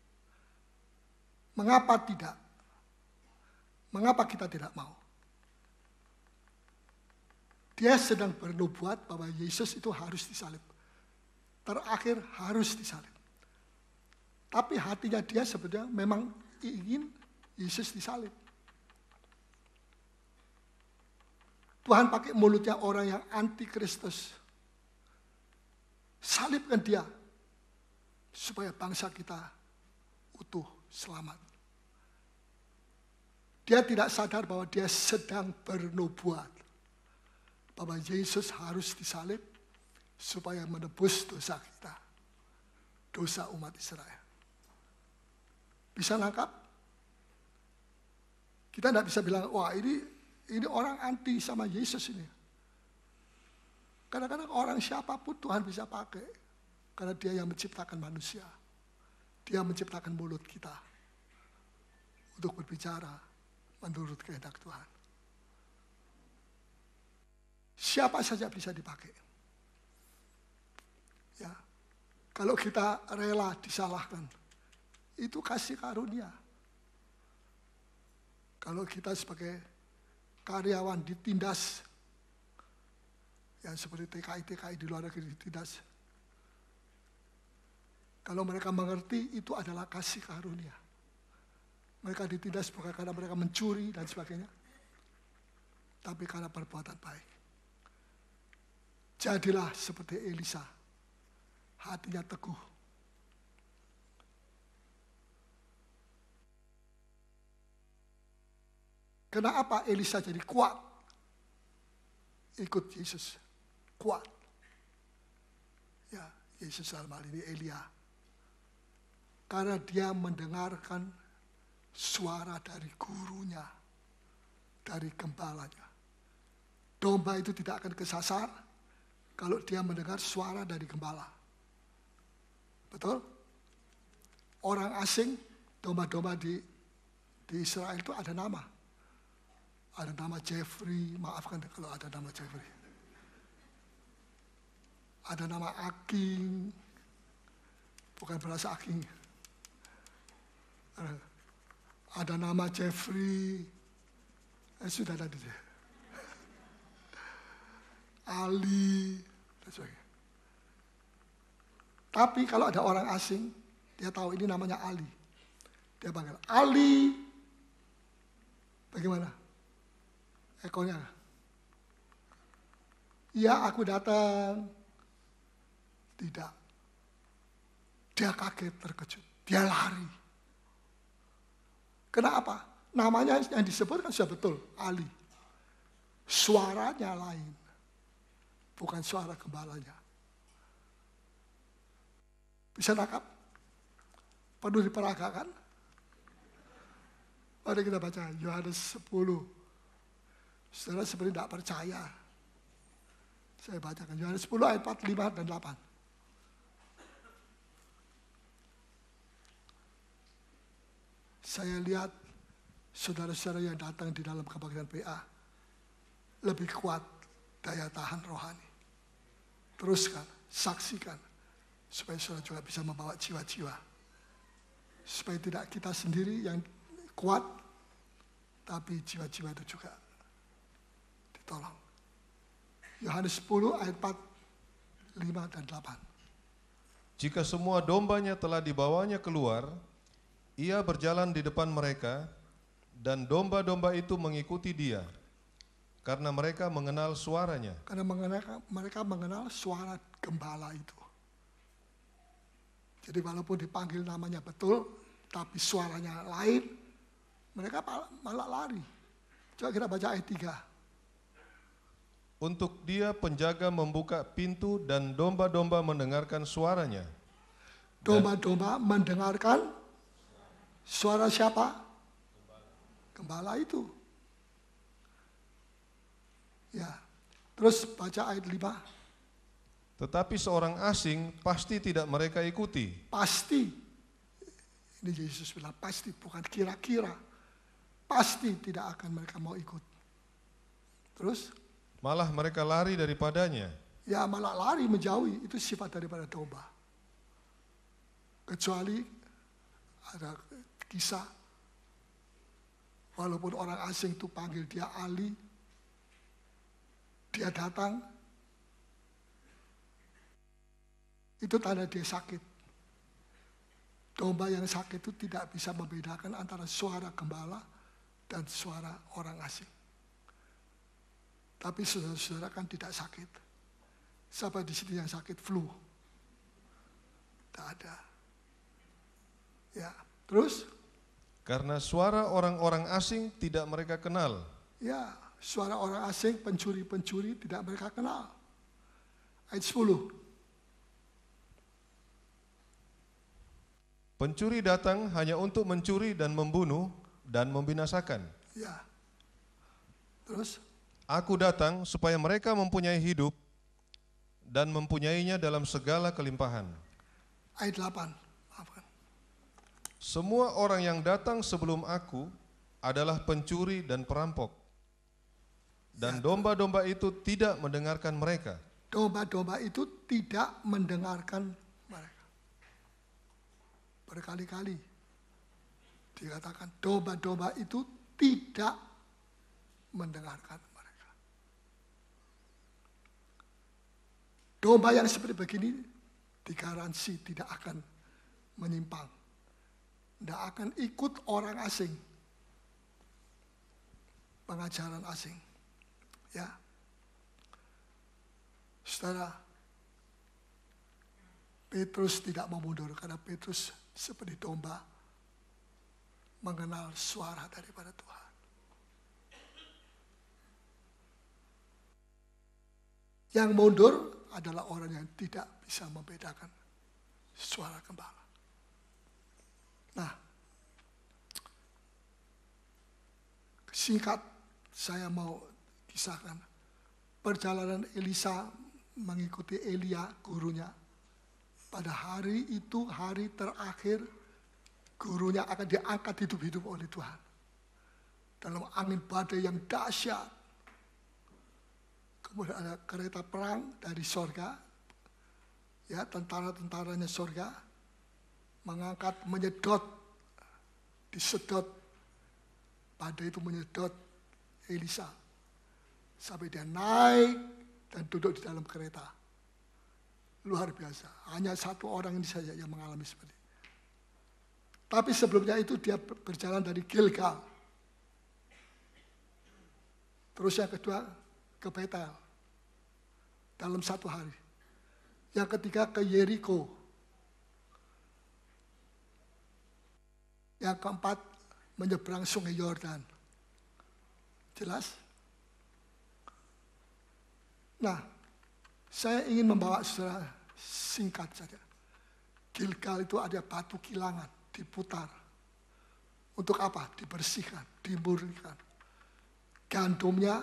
Mengapa tidak? Mengapa kita tidak mau? Dia sedang bernubuat bahwa Yesus itu harus disalib. Terakhir harus disalib. Tapi hatinya dia sebenarnya memang ingin Yesus disalib. Tuhan pakai mulutnya orang yang anti Kristus. Salibkan dia. Supaya bangsa kita utuh, selamat. Dia tidak sadar bahwa dia sedang bernubuat. Bahwa Yesus harus disalib. Supaya menebus dosa kita. Dosa umat Israel. Bisa nangkap? Kita tidak bisa bilang, wah ini orang anti sama Yesus ini. Kadang-kadang orang siapapun Tuhan bisa pakai. Karena dia yang menciptakan manusia. Dia menciptakan mulut kita. Untuk berbicara menurut kehendak Tuhan. Siapa saja bisa dipakai. Ya, kalau kita rela disalahkan, itu kasih karunia. Kalau kita sebagai karyawan ditindas, yang seperti TKI di luar negeri ditindas. Kalau mereka mengerti itu adalah kasih karunia. Mereka ditindas bukan karena mereka mencuri dan sebagainya, tapi karena perbuatan baik. Jadilah seperti Elisa, hatinya teguh. Kenapa Elisa jadi kuat? Ikut Yesus. Kuat. Ya, Yesus dalam hal ini Elia. Karena dia mendengarkan suara dari gurunya. Dari gembalanya. Domba itu tidak akan kesasar kalau dia mendengar suara dari gembala. Betul? Orang asing, domba-domba di Israel itu ada nama. Ada nama Jeffrey, maafkan kalau ada nama Jeffrey. Ada nama Aking, bukan bahasa Aking. Ada nama Jeffrey, sudah ada dia. Ali, dan sebagainya. Tapi kalau ada orang asing, dia tahu ini namanya Ali. Dia panggil, Ali. Bagaimana? Ekornya. Ya, aku datang. Tidak. Dia kaget, terkejut. Dia lari. Kenapa? Namanya yang disebut kan sudah betul, Ali. Suaranya lain. Bukan suara gembalanya. Bisa nangkap? Perlu diperagakan? Mari kita baca Yohanes 10. Saudara seperti tidak percaya. Saya bacakan Yohanes 10 ayat 4, 5, dan 8. Saya lihat saudara-saudara yang datang di dalam kebaktian PA lebih kuat daya tahan rohani. Teruskan, saksikan, supaya saudara juga bisa membawa jiwa-jiwa. Supaya tidak kita sendiri yang kuat, tapi jiwa-jiwa itu juga ditolong. Yohanes 10 ayat 4, 5, dan 8. Jika semua dombanya telah dibawanya keluar, ia berjalan di depan mereka, dan domba-domba itu mengikuti dia, karena mereka mengenal suaranya. Karena mereka mengenal suara gembala itu. Jadi walaupun dipanggil namanya betul, tapi suaranya lain, mereka malah lari. Coba kita baca ayat 3. Untuk dia penjaga membuka pintu dan domba-domba mendengarkan suaranya. Domba-domba mendengarkan suara siapa? Gembala itu. Ya. Terus baca ayat 5. Tetapi seorang asing pasti tidak mereka ikuti. Pasti. Ini Yesus bilang pasti, bukan kira-kira. Pasti tidak akan mereka mau ikut. Terus? Malah mereka lari daripadanya. Ya, malah lari menjauhi. Itu sifat daripada domba. Kecuali ada kisah, walaupun orang asing itu panggil dia Ali, dia datang, itu tanda dia sakit. Domba yang sakit itu tidak bisa membedakan antara suara gembala dan suara orang asing. Tapi saudara-saudara kan tidak sakit. Siapa di sini yang sakit flu? Tidak ada. Ya, terus? Karena suara orang-orang asing tidak mereka kenal. Ya, suara orang asing, pencuri-pencuri tidak mereka kenal. Ayat 10. Pencuri datang hanya untuk mencuri dan membunuh dan membinasakan. Ya. Terus? Aku datang supaya mereka mempunyai hidup dan mempunyainya dalam segala kelimpahan. Ayat 8. Maafkan. Semua orang yang datang sebelum aku adalah pencuri dan perampok. Dan domba-domba itu tidak mendengarkan mereka. Domba-domba itu tidak mendengarkan mereka. Berkali-kali dikatakan domba-domba itu tidak mendengarkan mereka. Domba yang seperti begini digaransi tidak akan menyimpang. Tidak akan ikut orang asing. Pengajaran asing. Ya. Saudara, Petrus tidak mau mundur karena Petrus seperti domba mengenal suara daripada Tuhan. Yang mundur adalah orang yang tidak bisa membedakan suara gembala. Nah, singkat saya mau kisahkan perjalanan Elisa mengikuti Elia, gurunya. Pada hari itu, hari terakhir, gurunya akan diangkat hidup-hidup oleh Tuhan. Dalam angin badai yang dahsyat. Kemudian ada kereta perang dari sorga. Ya, tentara-tentaranya sorga. Mengangkat, menyedot. Disedot. Badai itu menyedot Elisa. Sampai dia naik dan duduk di dalam kereta. luar biasa. Hanya satu orang ini saja yang mengalami seperti itu. Tapi sebelumnya itu dia berjalan dari Gilgal. Terus yang kedua ke Betel. Dalam satu hari. Yang ketiga ke Yeriko. Yang keempat menyeberang sungai Yordan. Jelas? Nah, saya ingin membawa secara singkat saja. Gilgal itu ada batu kilangan, diputar. Untuk apa? Dibersihkan, dimurnikan. Gandumnya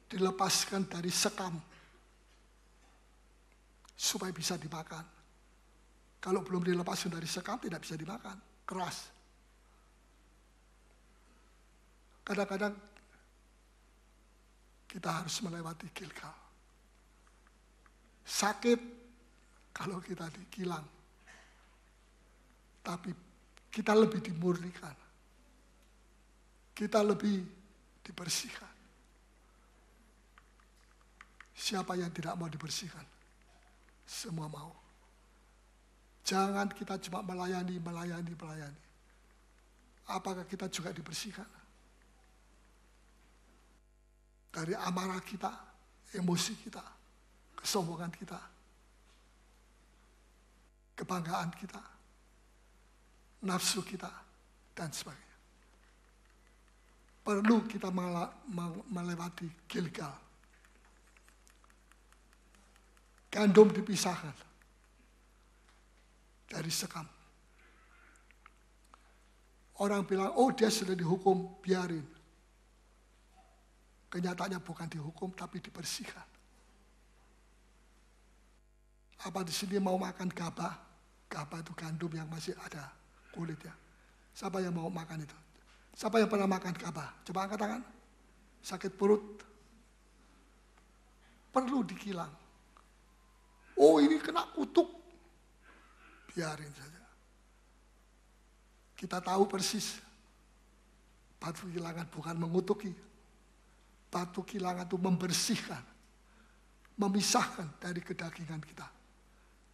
dilepaskan dari sekam. Supaya bisa dimakan. Kalau belum dilepaskan dari sekam, tidak bisa dimakan. Keras. Kadang-kadang kita harus melewati Gilgal. Sakit kalau kita dikilang. Tapi kita lebih dimurnikan. Kita lebih dibersihkan. Siapa yang tidak mau dibersihkan? Semua mau. Jangan kita cuma melayani. Apakah kita juga dibersihkan? Dari amarah kita, emosi kita, kesombongan kita, kebanggaan kita, nafsu kita, dan sebagainya. Perlu kita melewati Gilgal. Gandum dipisahkan dari sekam. Orang bilang, oh dia sudah dihukum, biarin. Kenyataannya bukan dihukum, tapi dibersihkan. Apa di sini mau makan gabah? Gabah itu gandum yang masih ada kulitnya. Siapa yang mau makan itu? Siapa yang pernah makan gabah? Coba angkat tangan. Sakit perut. Perlu dikilang. Oh ini kena kutuk. Biarin saja. Kita tahu persis. Batu kilangan bukan mengutuki. Batu kilangan itu membersihkan. Memisahkan dari kedagingan kita.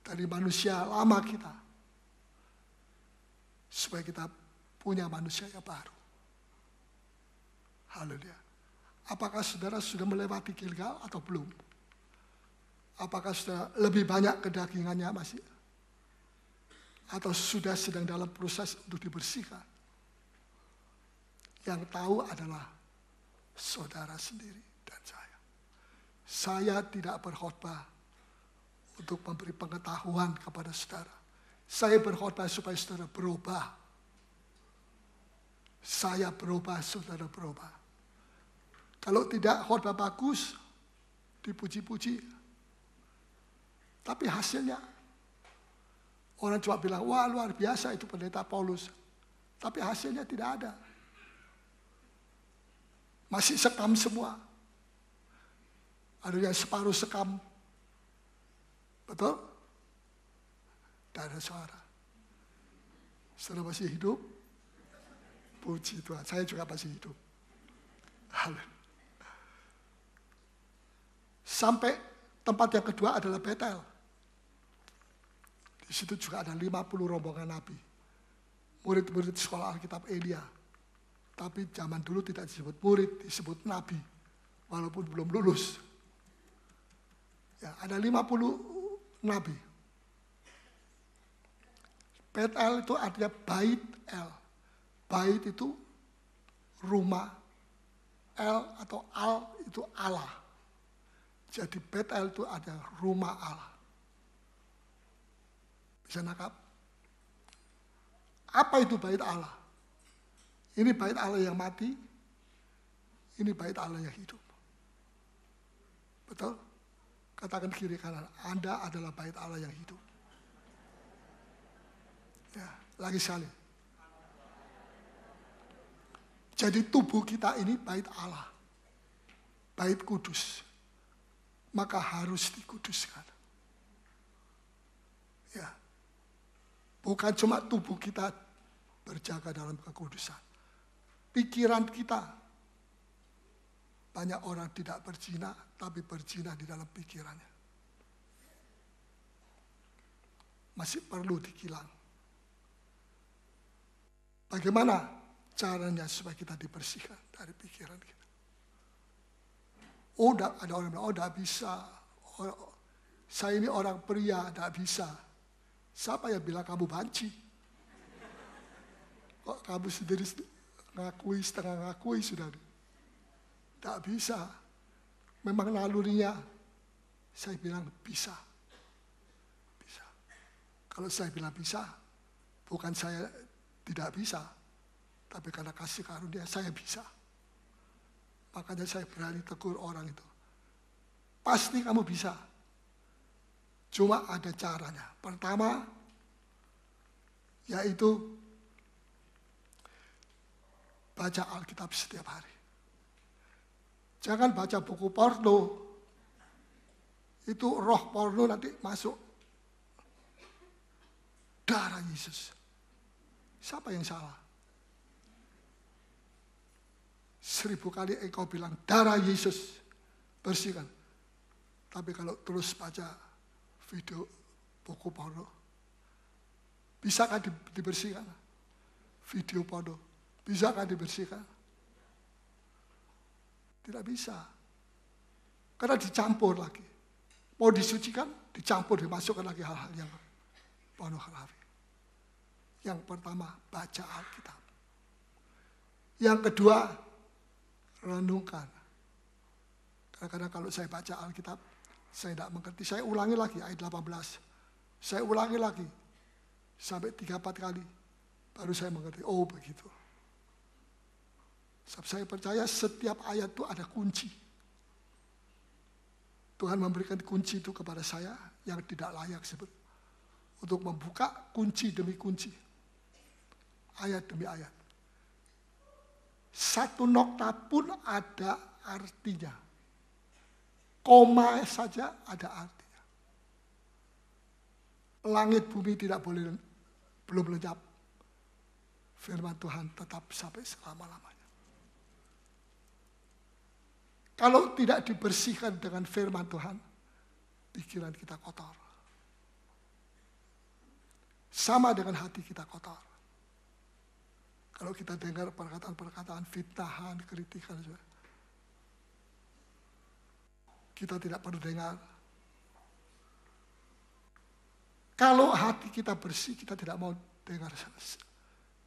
Dari manusia lama kita. Supaya kita punya manusia yang baru. Haleluya. Apakah saudara sudah melewati Gilgal atau belum? Apakah saudara lebih banyak kedagingannya masih? Atau sudah sedang dalam proses untuk dibersihkan? Yang tahu adalah saudara sendiri dan saya. Saya tidak berkhotbah untuk memberi pengetahuan kepada saudara. Saya berkhotbah supaya saudara berubah. Saya berubah, saudara berubah. Kalau tidak khotbah bagus, dipuji-puji. Tapi hasilnya, orang cuma bilang, wah luar biasa itu pendeta Paulus. Tapi hasilnya tidak ada. Masih sekam semua. Ada yang separuh sekam. Betul? Tidak ada suara. Saudara masih hidup? Puji Tuhan, saya juga masih hidup. Haleluya. Sampai tempat yang kedua adalah Betel. Di situ juga ada 50 rombongan nabi. Murid-murid sekolah Alkitab Elia. Tapi zaman dulu tidak disebut murid, disebut nabi. Walaupun belum lulus. Ya, ada 50 nabi. Betel itu artinya Bait El. Bait itu rumah. El atau Al itu Allah. Jadi Betel itu ada rumah Allah. Bisa nangkap? Apa itu bait Allah? Ini bait Allah yang mati. Ini bait Allah yang hidup. Betul? Katakan kiri kanan. Anda adalah bait Allah yang hidup. Ya, lagi sekali. Jadi tubuh kita ini bait Allah. Bait kudus. Maka harus dikuduskan. Ya. Bukan cuma tubuh kita berjaga dalam kekudusan. Pikiran kita. Banyak orang tidak berzina, tapi berzina di dalam pikirannya. masih perlu dikilang. Bagaimana caranya supaya kita dibersihkan dari pikiran kita? Oh, ada orang bilang, oh tidak bisa. Saya ini orang pria, tidak bisa. Siapa yang bilang kamu banci? Kok kamu sendiri ngakui, setengah ngakui sudah. Tidak bisa. Memang nalurinya, saya bilang bisa. Bisa. Kalau saya bilang bisa, bukan saya tidak bisa, tapi karena kasih karunia saya bisa. Makanya saya berani tegur orang itu. Pasti kamu bisa. Cuma ada caranya. Pertama, yaitu baca Alkitab setiap hari. Jangan baca buku porno. Itu roh porno nanti masuk. Darah Yesus. Siapa yang salah? 1000 kali engkau bilang darah Yesus bersihkan. Tapi kalau terus baca video buku porno, bisakah dibersihkan? Video porno, bisakah dibersihkan? Tidak bisa. Karena dicampur lagi. Mau disucikan, dicampur, dimasukkan lagi hal-hal yang pornografi. Yang pertama, baca Alkitab. Yang kedua, renungkan. Karena kalau saya baca Alkitab, saya tidak mengerti. Saya ulangi lagi ayat 18. Saya ulangi lagi. Sampai 3-4 kali. Baru saya mengerti. Oh begitu. Sebab saya percaya setiap ayat itu ada kunci. Tuhan memberikan kunci itu kepada saya yang tidak layak sebut. Untuk membuka kunci demi kunci. Ayat demi ayat. Satu nokta pun ada artinya. Koma saja ada artinya. Langit bumi tidak boleh belum lenyap. Firman Tuhan tetap sampai selama-lamanya. Kalau tidak dibersihkan dengan firman Tuhan, pikiran kita kotor. Sama dengan hati kita kotor. Kalau kita dengar perkataan-perkataan fitnahan, kritikan, kita tidak perlu dengar. Kalau hati kita bersih, kita tidak mau dengar,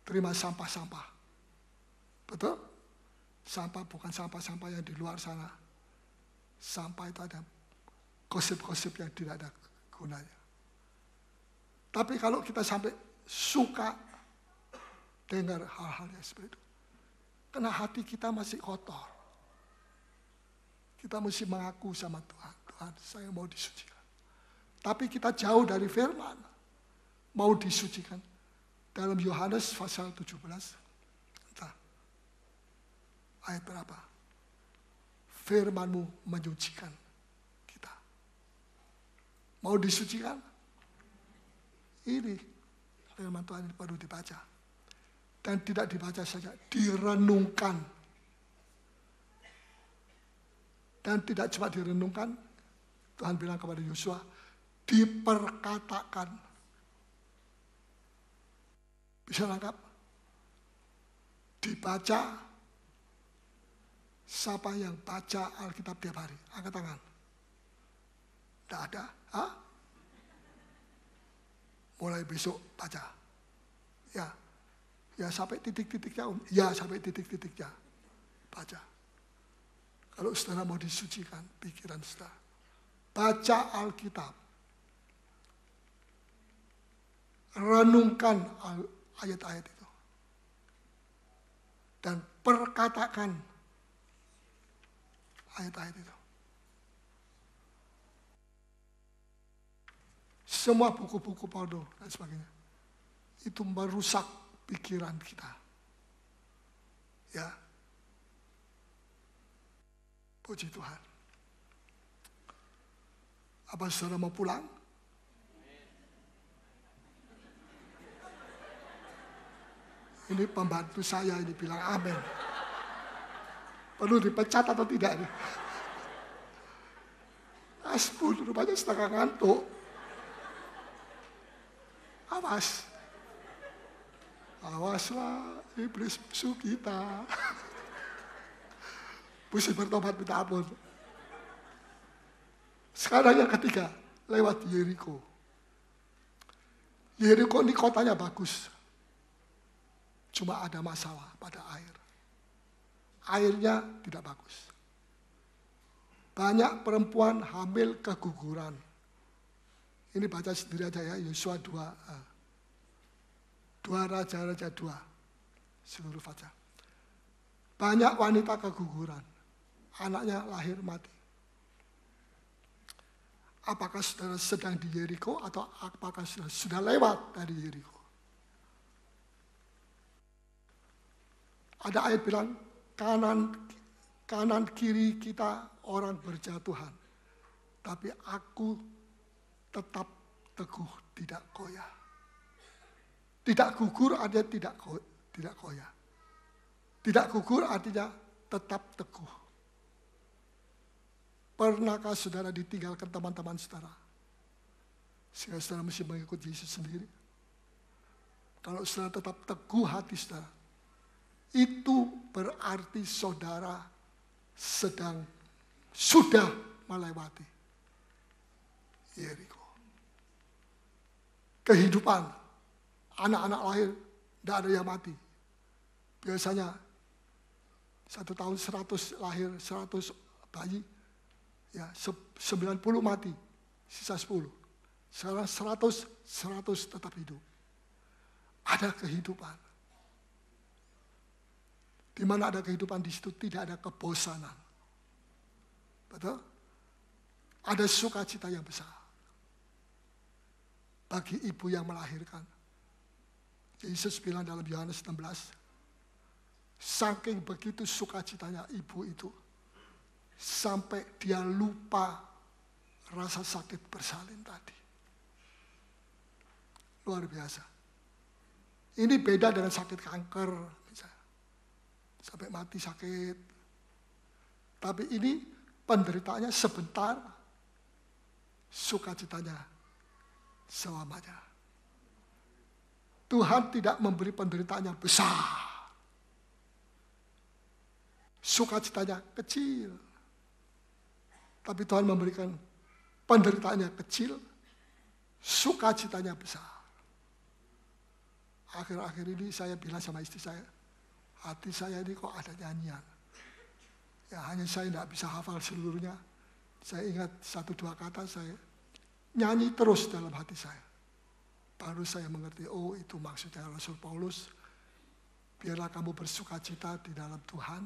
terima sampah-sampah. Betul? Sampah bukan sampah-sampah yang di luar sana. Sampah itu ada gosip-gosip yang tidak ada gunanya. Tapi kalau kita sampai suka dengar hal-hal yang seperti itu, karena hati kita masih kotor. Kita mesti mengaku sama Tuhan, Tuhan saya mau disucikan. Tapi kita jauh dari firman, mau disucikan. Dalam Yohanes pasal 17, ayat berapa? Firman-Mu menyucikan kita. Mau disucikan? Ini firman Tuhan ini perlu dibaca. Dan tidak dibaca saja, direnungkan. Dan tidak cuma direnungkan, Tuhan bilang kepada Yosua, diperkatakan. Bisa lengkap? Dibaca. Siapa yang baca Alkitab tiap hari? Angkat tangan. Tidak ada? Hah? Mulai besok baca. Ya. Ya sampai titik-titiknya. Ya sampai titik-titiknya. Baca. Kalau saudara mau disucikan pikiran saudara. Baca Alkitab. Renungkan ayat-ayat itu. Dan perkatakan ayat-ayat itu. Semua buku-buku porno dan sebagainya. Itu merusak pikiran kita. Ya. Puji Tuhan. Apa saudara mau pulang? Ini pembantu saya ini bilang amin. Perlu dipecat atau tidak nih? Aspun, rupanya setengah ngantuk. Awas. Awaslah iblis musuh kita. Mesti bertobat minta ampun. Sekarang yang ketiga, lewat Yeriko. Yeriko ini kotanya bagus. Cuma ada masalah pada air. Airnya tidak bagus. Banyak perempuan hamil keguguran. Ini baca sendiri aja ya, Yosua 2 Raja-Raja 2. Seluruh baca. Banyak wanita keguguran. Anaknya lahir mati. Apakah saudara sedang di Yeriko atau apakah sudah lewat dari Yeriko? Ada ayat bilang, kanan kiri kita orang berjatuhan. Tapi aku tetap teguh tidak goyah. Tidak gugur artinya tidak goyah. Tidak gugur artinya tetap teguh. Pernahkah saudara ditinggalkan teman-teman saudara? Sehingga saudara mesti mengikuti Yesus sendiri. Kalau saudara tetap teguh hati saudara, itu berarti saudara sudah melewati Yeriko. Kehidupan, anak-anak lahir, tidak ada yang mati. Biasanya 1 tahun 100 lahir, 100 bayi, ya 90 mati, sisa 10. Sekarang 100 tetap hidup. Ada kehidupan. Di mana ada kehidupan, di situ tidak ada kebosanan. Betul? Ada sukacita yang besar. Bagi ibu yang melahirkan. Yesus bilang dalam Yohanes 16, saking begitu sukacitanya ibu itu, sampai dia lupa rasa sakit bersalin tadi. Luar biasa. Ini beda dengan sakit kanker, misalnya. Sampai mati sakit. Tapi ini penderitaannya sebentar, sukacitanya selamanya. Tuhan tidak memberi penderitaan yang besar. Sukacitanya kecil. Tapi Tuhan memberikan penderitaannya kecil, sukacitanya besar. Akhir-akhir ini saya bilang sama istri saya, hati saya ini kok ada nyanyian. Ya hanya saya tidak bisa hafal seluruhnya. Saya ingat 1-2 kata, saya nyanyi terus dalam hati saya. Baru saya mengerti, oh itu maksudnya Rasul Paulus. Biarlah kamu bersukacita di dalam Tuhan.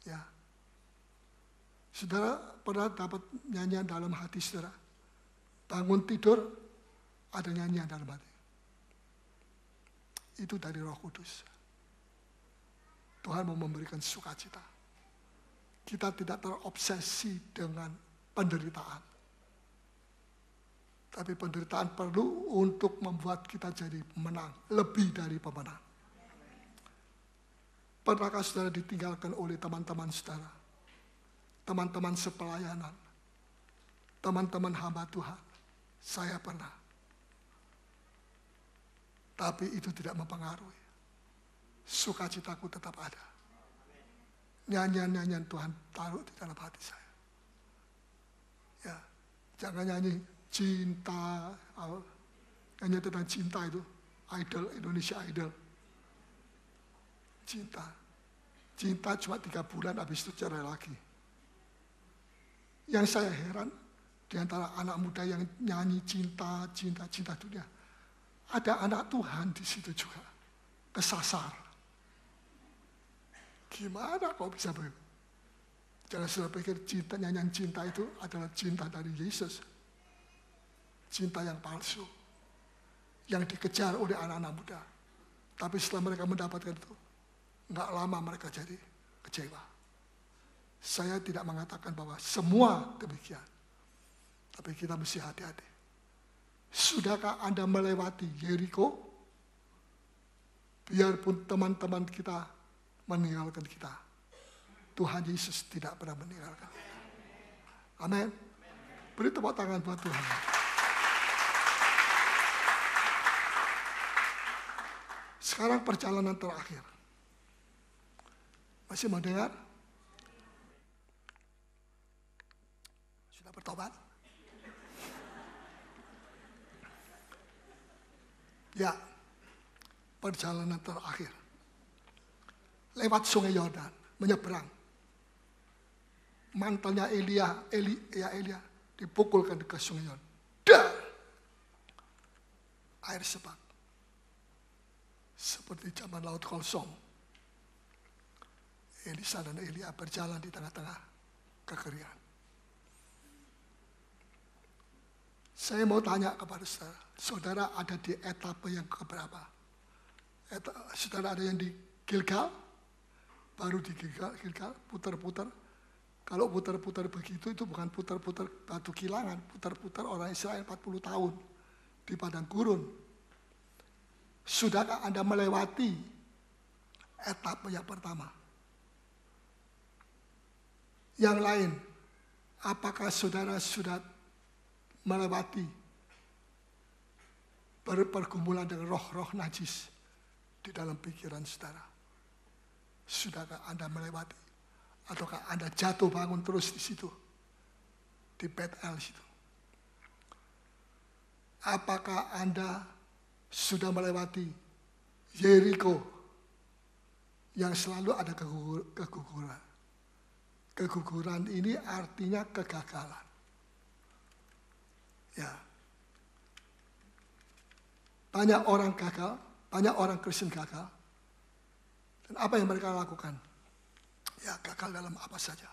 Ya. Saudara pernah dapat nyanyian dalam hati saudara? Bangun tidur, ada nyanyian dalam hati. Itu dari Roh Kudus. Tuhan mau memberikan sukacita. Kita tidak terobsesi dengan penderitaan. Tapi penderitaan perlu untuk membuat kita jadi pemenang. Lebih dari pemenang. Pernahkah saudara ditinggalkan oleh teman-teman saudara? Teman-teman sepelayanan. Teman-teman hamba Tuhan. Saya pernah. Tapi itu tidak mempengaruhi. Sukacitaku tetap ada. Nyanyian-nyanyian Tuhan taruh di dalam hati saya. Ya, jangan nyanyi cinta, nyanyi tentang cinta itu, idol, Indonesia Idol. Cinta cuma 3 bulan, habis itu cerai lagi. Yang saya heran, di antara anak muda yang nyanyi cinta dunia, ada anak Tuhan di situ juga, kesasar. Gimana kok bisa begitu? Jangan saudara pikir nyanyian cinta itu adalah cinta dari Yesus. Cinta yang palsu. Yang dikejar oleh anak-anak muda. Tapi setelah mereka mendapatkan itu, nggak lama mereka jadi kecewa. Saya tidak mengatakan bahwa semua demikian. Tapi kita mesti hati-hati. Sudahkah Anda melewati Yeriko? Biarpun teman-teman kita meninggalkan kita, Tuhan Yesus tidak pernah meninggalkan. Amin. Beri tepuk tangan buat Tuhan. Sekarang perjalanan terakhir. Masih mau dengar? Sudah bertobat? Ya, perjalanan terakhir. Lewat sungai Yordan, menyeberang. Mantelnya Elia dipukulkan ke sungai Yordan. Dah! Air sebat. Seperti zaman Laut Kosong. Elisa dan Elia berjalan di tengah-tengah kekeringan. Saya mau tanya kepada saudara, saudara ada di etapa yang keberapa? Saudara ada yang di Gilgal? Baru di Gilgal, putar-putar. Kalau putar-putar begitu, itu bukan putar-putar batu kilangan, putar-putar orang Israel 40 tahun di padang gurun. Sudahkah Anda melewati etapa yang pertama? Yang lain, apakah saudara sudah melewati pergumulan dengan roh-roh najis di dalam pikiran saudara? Sudahkah Anda melewati? Ataukah Anda jatuh bangun terus di situ? Di Betel situ? Apakah Anda sudah melewati Yeriko yang selalu ada keguguran? Keguguran ini artinya kegagalan. Ya. Banyak orang gagal, banyak orang Kristen gagal. Dan apa yang mereka lakukan? Ya, gagal dalam apa saja.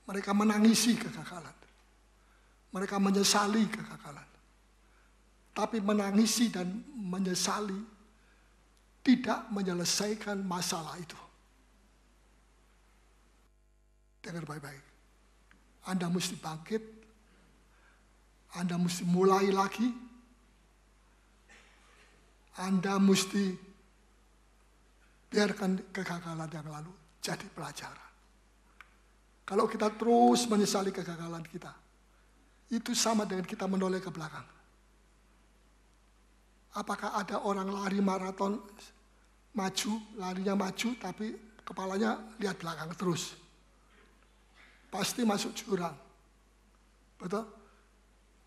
Mereka menangisi kegagalan. Mereka menyesali kegagalan. Tapi menangisi dan menyesali tidak menyelesaikan masalah itu. Dengar baik-baik. Anda mesti bangkit. Anda mesti mulai lagi. Anda mesti biarkan kegagalan yang lalu jadi pelajaran. Kalau kita terus menyesali kegagalan kita, itu sama dengan kita menoleh ke belakang. Apakah ada orang lari maraton maju, larinya maju, tapi kepalanya lihat belakang terus? Pasti masuk jurang. Betul?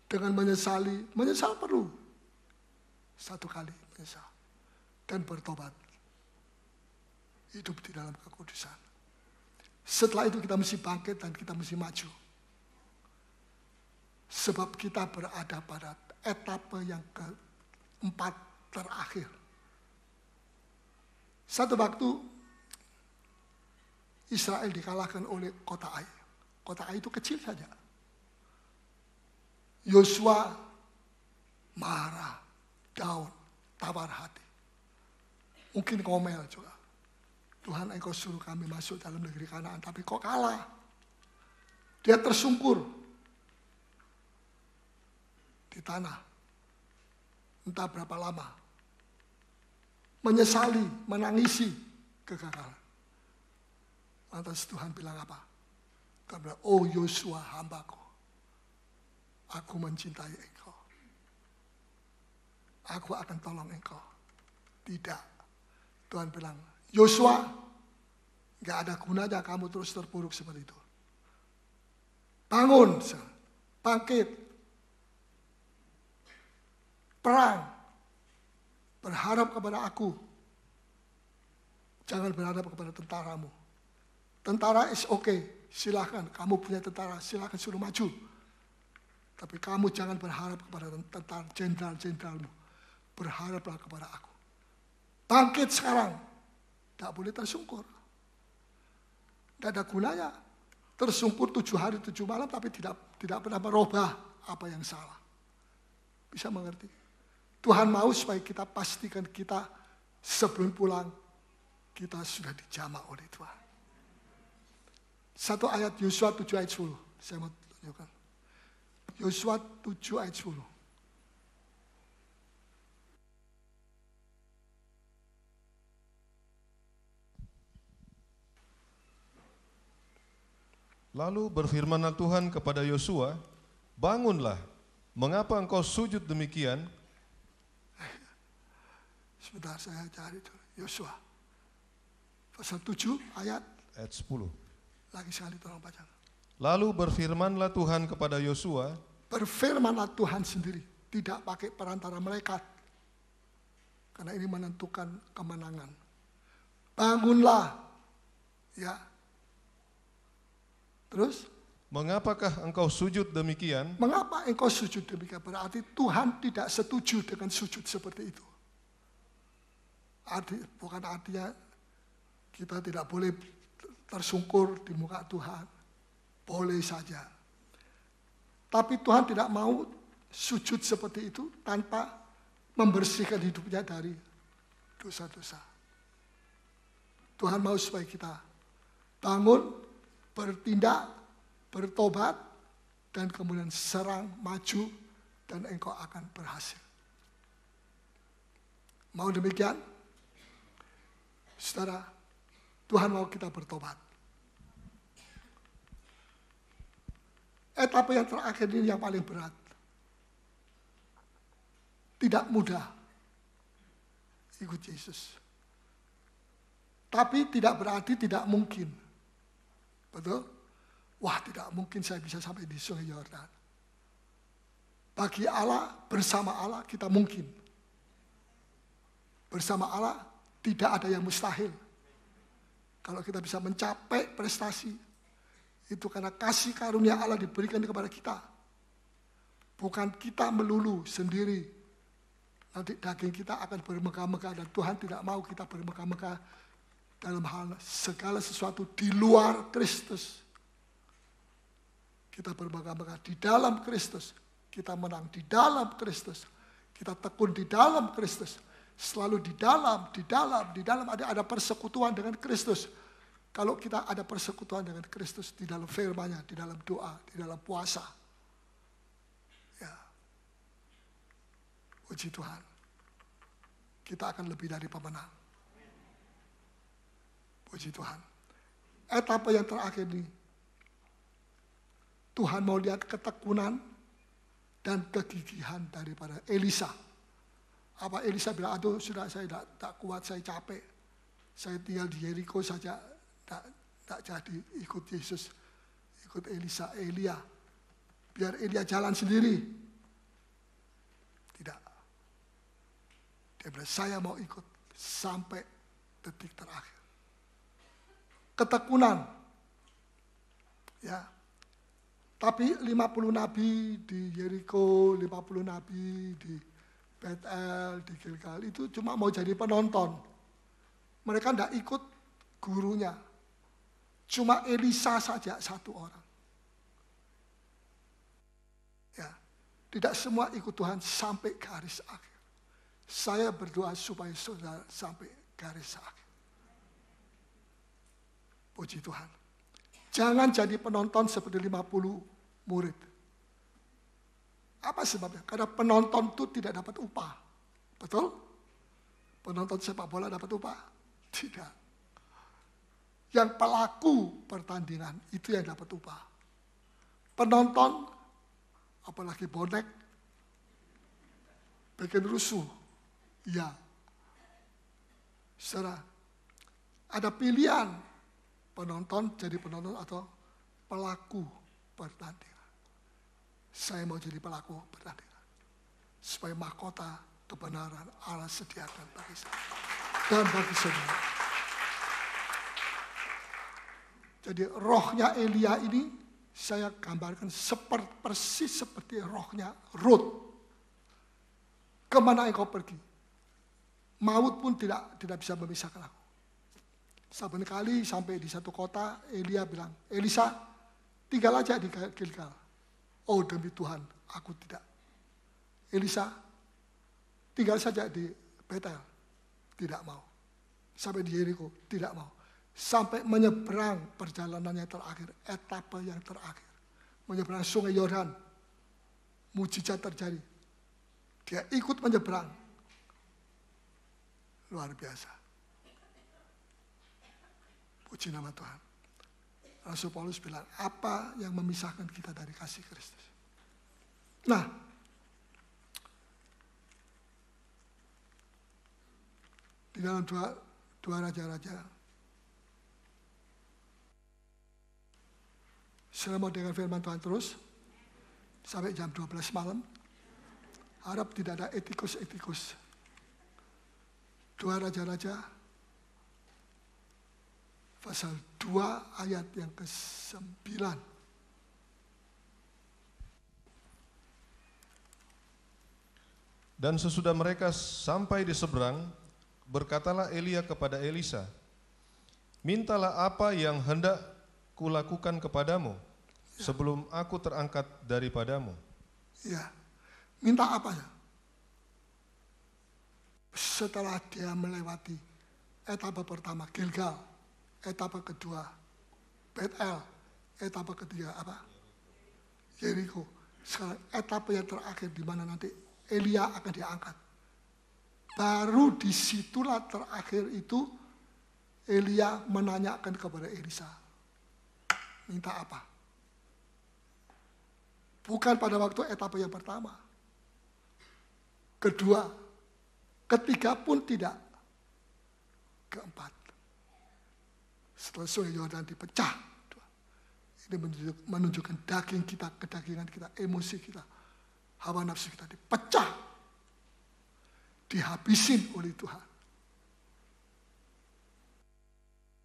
Dengan menyesal perlu. Satu kali menyesal. Dan bertobat. Hidup di dalam kekudusan. Setelah itu kita mesti bangkit dan kita mesti maju. Sebab kita berada pada etapa yang keempat terakhir. Satu waktu Israel dikalahkan oleh kota Ai. Kota Ai itu kecil saja. Yosua marah, down, tawar hati. Mungkin ngomel juga. Tuhan, Engkau suruh kami masuk dalam negeri Kanaan, tapi kok kalah. Dia tersungkur di tanah. Entah berapa lama. Menyesali, menangisi kegagalan. Lantas Tuhan bilang apa? Tuhan bilang, oh Yosua hambaku, aku mencintai engkau. Aku akan tolong engkau. Tidak. Tuhan bilang, Yosua, gak ada gunanya kamu terus terpuruk seperti itu. Bangun, bangkit, perang, berharap kepada aku. Jangan berharap kepada tentaramu. Tentara is okay, silahkan, kamu punya tentara, silahkan suruh maju. Tapi kamu jangan berharap kepada tentara jenderal-jenderalmu. Berharaplah kepada aku. Bangkit sekarang. Tidak boleh tersungkur. Tidak ada gunanya. Tersungkur 7 hari 7 malam tapi tidak pernah merubah apa yang salah. Bisa mengerti? Tuhan mau supaya kita pastikan kita sebelum pulang kita sudah dijamah oleh Tuhan. Satu ayat Yosua 7 ayat 10. Saya mau tunjukkan. Yosua 7 ayat 10. Lalu berfirmanlah Tuhan kepada Yosua, bangunlah, mengapa engkau sujud demikian? Sebentar saya cari dulu. Yosua. Pasal 7 ayat. Ayat 10. Lagi sekali tolong baca. Lalu berfirmanlah Tuhan kepada Yosua. Berfirmanlah Tuhan sendiri. Tidak pakai perantara malaikat. Karena ini menentukan kemenangan. Bangunlah. Ya. Terus? Mengapakah engkau sujud demikian? Mengapa engkau sujud demikian? Berarti Tuhan tidak setuju dengan sujud seperti itu. Bukan artinya kita tidak boleh tersungkur di muka Tuhan. Boleh saja. Tapi Tuhan tidak mau sujud seperti itu tanpa membersihkan hidupnya dari dosa-dosa. Tuhan mau supaya kita bangun, bertindak, bertobat, dan kemudian serang, maju, dan engkau akan berhasil. Mau demikian? Saudara, Tuhan mau kita bertobat. Etapa yang terakhir ini yang paling berat. Tidak mudah ikut Yesus. Tapi tidak berarti tidak mungkin. Betul? Wah, tidak mungkin saya bisa sampai di Sungai Yordan. Bagi Allah, bersama Allah kita mungkin. Bersama Allah tidak ada yang mustahil. Kalau kita bisa mencapai prestasi, itu karena kasih karunia Allah diberikan kepada kita. Bukan kita melulu sendiri. Nanti daging kita akan bermegah-megah dan Tuhan tidak mau kita bermegah-megah dalam hal segala sesuatu di luar Kristus. Kita bermegah-megah di dalam Kristus. Kita menang di dalam Kristus. Kita tekun di dalam Kristus. Selalu di dalam ada persekutuan dengan Kristus. Kalau kita ada persekutuan dengan Kristus di dalam firman-Nya, di dalam doa, di dalam puasa. Ya. Puji Tuhan. Kita akan lebih dari pemenang. Puji Tuhan. Etapa yang terakhir ini, Tuhan mau lihat ketekunan dan kegigihan daripada Elisa. Apa Elisa bilang, aduh sudah saya tak kuat, saya capek. Saya tinggal di Yeriko saja, tak jadi ikut Yesus. Ikut Elia. Biar Elia jalan sendiri. Tidak. Dia bilang, saya mau ikut sampai detik terakhir. Ketekunan. Ya. Tapi 50 nabi di Yeriko, 50 nabi di Betel, di Gilgal, itu cuma mau jadi penonton. Mereka tidak ikut gurunya. Cuma Elisa saja satu orang. Ya, tidak semua ikut Tuhan sampai garis akhir. Saya berdoa supaya saudara sampai garis akhir. Puji Tuhan. Jangan jadi penonton seperti 50 murid. Apa sebabnya? Karena penonton itu tidak dapat upah. Betul? Penonton sepak bola dapat upah? Tidak. Yang pelaku pertandingan itu yang dapat upah. Penonton, apalagi bonek, bikin rusuh. Ya. Saudara, ada pilihan penonton jadi penonton atau pelaku pertandingan. Saya mau jadi pelaku pertandingan. Supaya mahkota kebenaran Allah sediakan bagi saya. Dan bagi saudara. Jadi rohnya Elia ini saya gambarkan persis seperti rohnya Ruth. Kemana engkau pergi? Maut pun tidak bisa memisahkan aku. Saben kali sampai di satu kota, Elia bilang, Elisa, tinggal aja di Gilgal. Oh demi Tuhan, aku tidak. Elisa, tinggal saja di Betel. Tidak mau. Sampai di Yeriko, tidak mau. Sampai menyeberang perjalanannya terakhir, etapa yang terakhir. Menyeberang Sungai Yordan. Mujizat terjadi. Dia ikut menyeberang. Luar biasa. Puji nama Tuhan. Rasul Paulus bilang, apa yang memisahkan kita dari kasih Kristus? Nah, dalam dua raja-raja. Saya mau dengar firman Tuhan terus sampai jam 12 malam. Harap tidak ada etikus-etikus. Dua raja-raja pasal 2 ayat yang ke-9. Dan sesudah mereka sampai di seberang, berkatalah Elia kepada Elisa, "Mintalah apa yang hendak kulakukan kepadamu sebelum aku terangkat daripadamu." Ya, minta apa ya? Setelah dia melewati etapa pertama Gilgal, etapa kedua Betel, etapa ketiga apa? Yeriko. Sekarang etapa yang terakhir di mana nanti Elia akan diangkat. Baru disitulah terakhir itu Elia menanyakan kepada Elisa, minta apa? Bukan pada waktu etapa yang pertama. Kedua, ketiga pun tidak. Keempat, setelah Sungai Yordan dipecah, ini menunjukkan daging kita, kedagingan kita, emosi kita, hawa nafsu kita dipecah, dihabisin oleh Tuhan.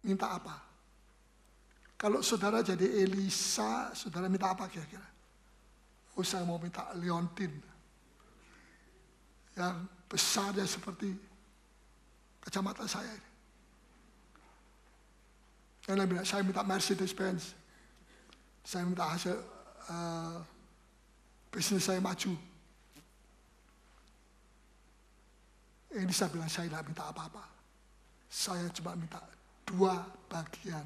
Minta apa? Kalau saudara jadi Elisa, saudara minta apa kira-kira? Oh, saya mau minta liontin yang besarnya seperti kacamata saya ini. Dan saya minta Mercedes-Benz. Saya minta hasil bisnis saya maju. Elisa bilang, saya tidak minta apa-apa. Saya cuma minta 2 bagian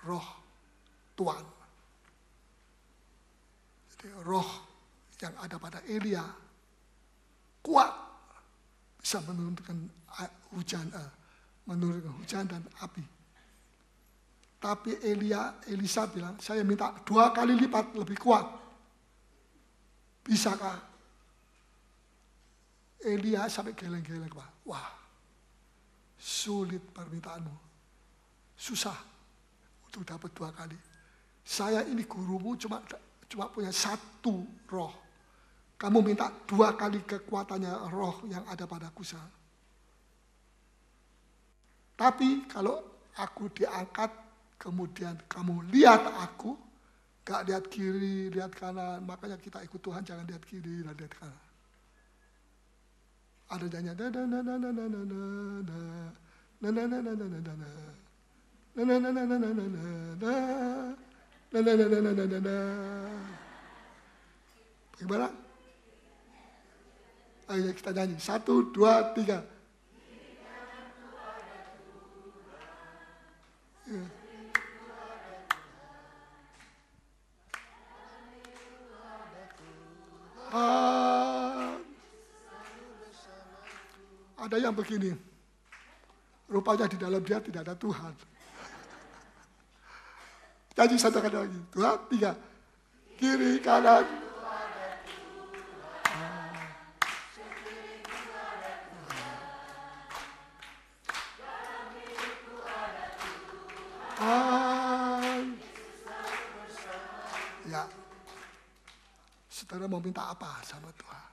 roh Tuhan. Jadi roh yang ada pada Elia kuat, bisa menurunkan hujan dan api. Tapi Elisa bilang, saya minta 2 kali lipat lebih kuat. Bisakah? Elia sampai geleng-geleng. Wah, sulit permintaanmu. Susah untuk dapat 2 kali. Saya ini gurumu cuma punya 1 roh. Kamu minta 2 kali kekuatannya roh yang ada padaku. Tapi kalau aku diangkat, kemudian kamu lihat aku, gak lihat kiri, lihat kanan. Makanya kita ikut Tuhan, jangan lihat kiri dan lihat kanan. Ada nyanyi, bagaimana? Ayo kita nyanyi, 1, 2, 3. Ya. Ada yang begini, rupanya di dalam dia tidak ada Tuhan. Nyanyi 1 kali lagi, 2, 3. Kiri, kanan. Ya, saudara mau minta apa sama Tuhan?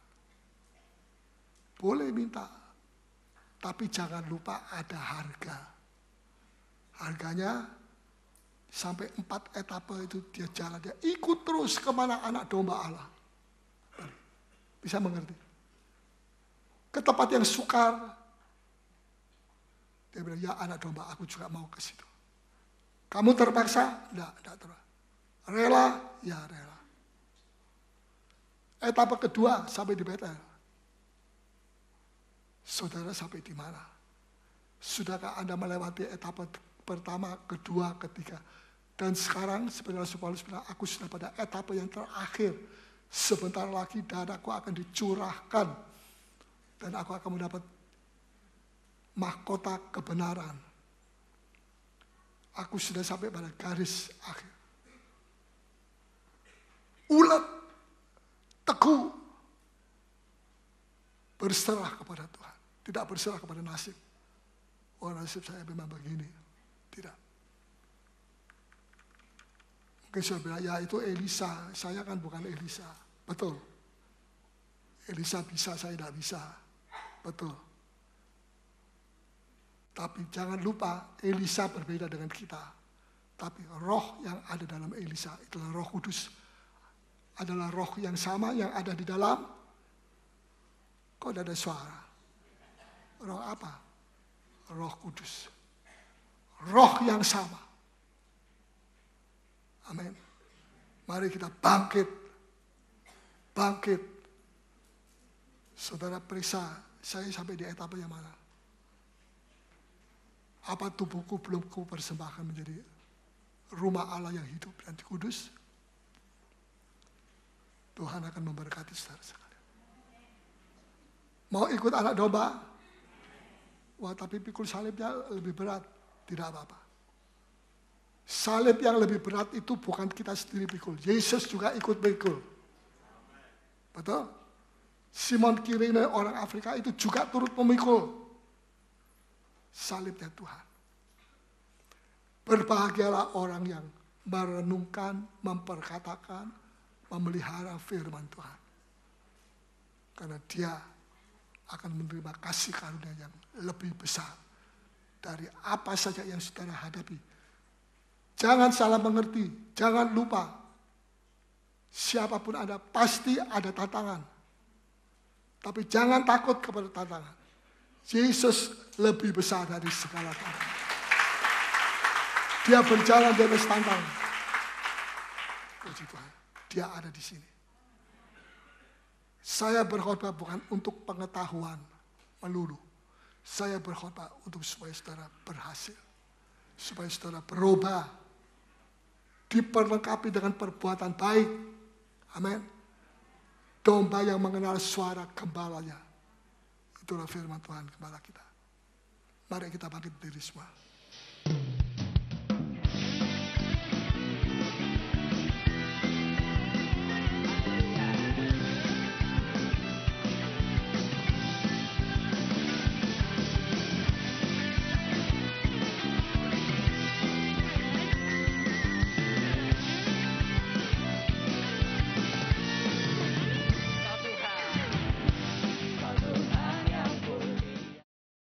Boleh minta, tapi jangan lupa ada harga. Harganya sampai 4 etapa itu dia jalan, dia ikut terus kemana anak domba Allah. Bisa mengerti? Ke tempat yang sukar, dia bilang, ya anak domba, aku juga mau ke situ. Kamu terpaksa? Tidak terpaksa. Rela? Ya rela. Etapa kedua sampai di Betel. Saudara sampai di mana? Sudahkah Anda melewati etapa pertama, kedua, ketiga? Dan sekarang sebenarnya Paulus bilang, aku sudah pada etapa yang terakhir. Sebentar lagi darahku akan dicurahkan. Dan aku akan mendapat mahkota kebenaran. Aku sudah sampai pada garis akhir. Ulet, teguh, berserah kepada Tuhan. Tidak berserah kepada nasib. nasib saya memang begini. Tidak. Mungkin saya bilang, ya itu Elisa, saya kan bukan Elisa. Betul. Elisa bisa, saya tidak bisa. Betul. Tapi jangan lupa, Elisa berbeda dengan kita. Tapi roh yang ada dalam Elisa, itulah Roh Kudus. Adalah roh yang sama yang ada di dalam. Kok ada suara? Roh apa? Roh Kudus. Roh yang sama. Amin. Mari kita bangkit. Bangkit. Saudara periksa, saya sampai di etapa yang mana? Apa tubuhku belum ku persembahkan menjadi rumah Allah yang hidup dan kudus? Tuhan akan memberkati saudara sekalian. Mau ikut anak domba? Wah, tapi pikul salibnya lebih berat. Tidak apa-apa. Salib yang lebih berat itu bukan kita sendiri pikul. Yesus juga ikut pikul. Betul? Simon Kirene orang Afrika itu juga turut memikul salibnya Tuhan. Berbahagialah orang yang merenungkan, memperkatakan, memelihara firman Tuhan. Karena dia akan menerima kasih karunia yang lebih besar dari apa saja yang saudara hadapi. Jangan salah mengerti, jangan lupa. Siapapun Anda pasti ada tantangan. Tapi jangan takut kepada tantangan. Yesus lebih besar dari segala tantangan. Dia berjalan di atas tantangan. Puji Tuhan. Dia ada di sini. Saya berkhotbah bukan untuk pengetahuan melulu. Saya berkhotbah untuk supaya saudara berhasil. Supaya saudara berubah. Diperlengkapi dengan perbuatan baik. Amin. Domba yang mengenal suara gembalanya. Itulah firman Tuhan gembala kita. Mari kita bangkit berdiri semua.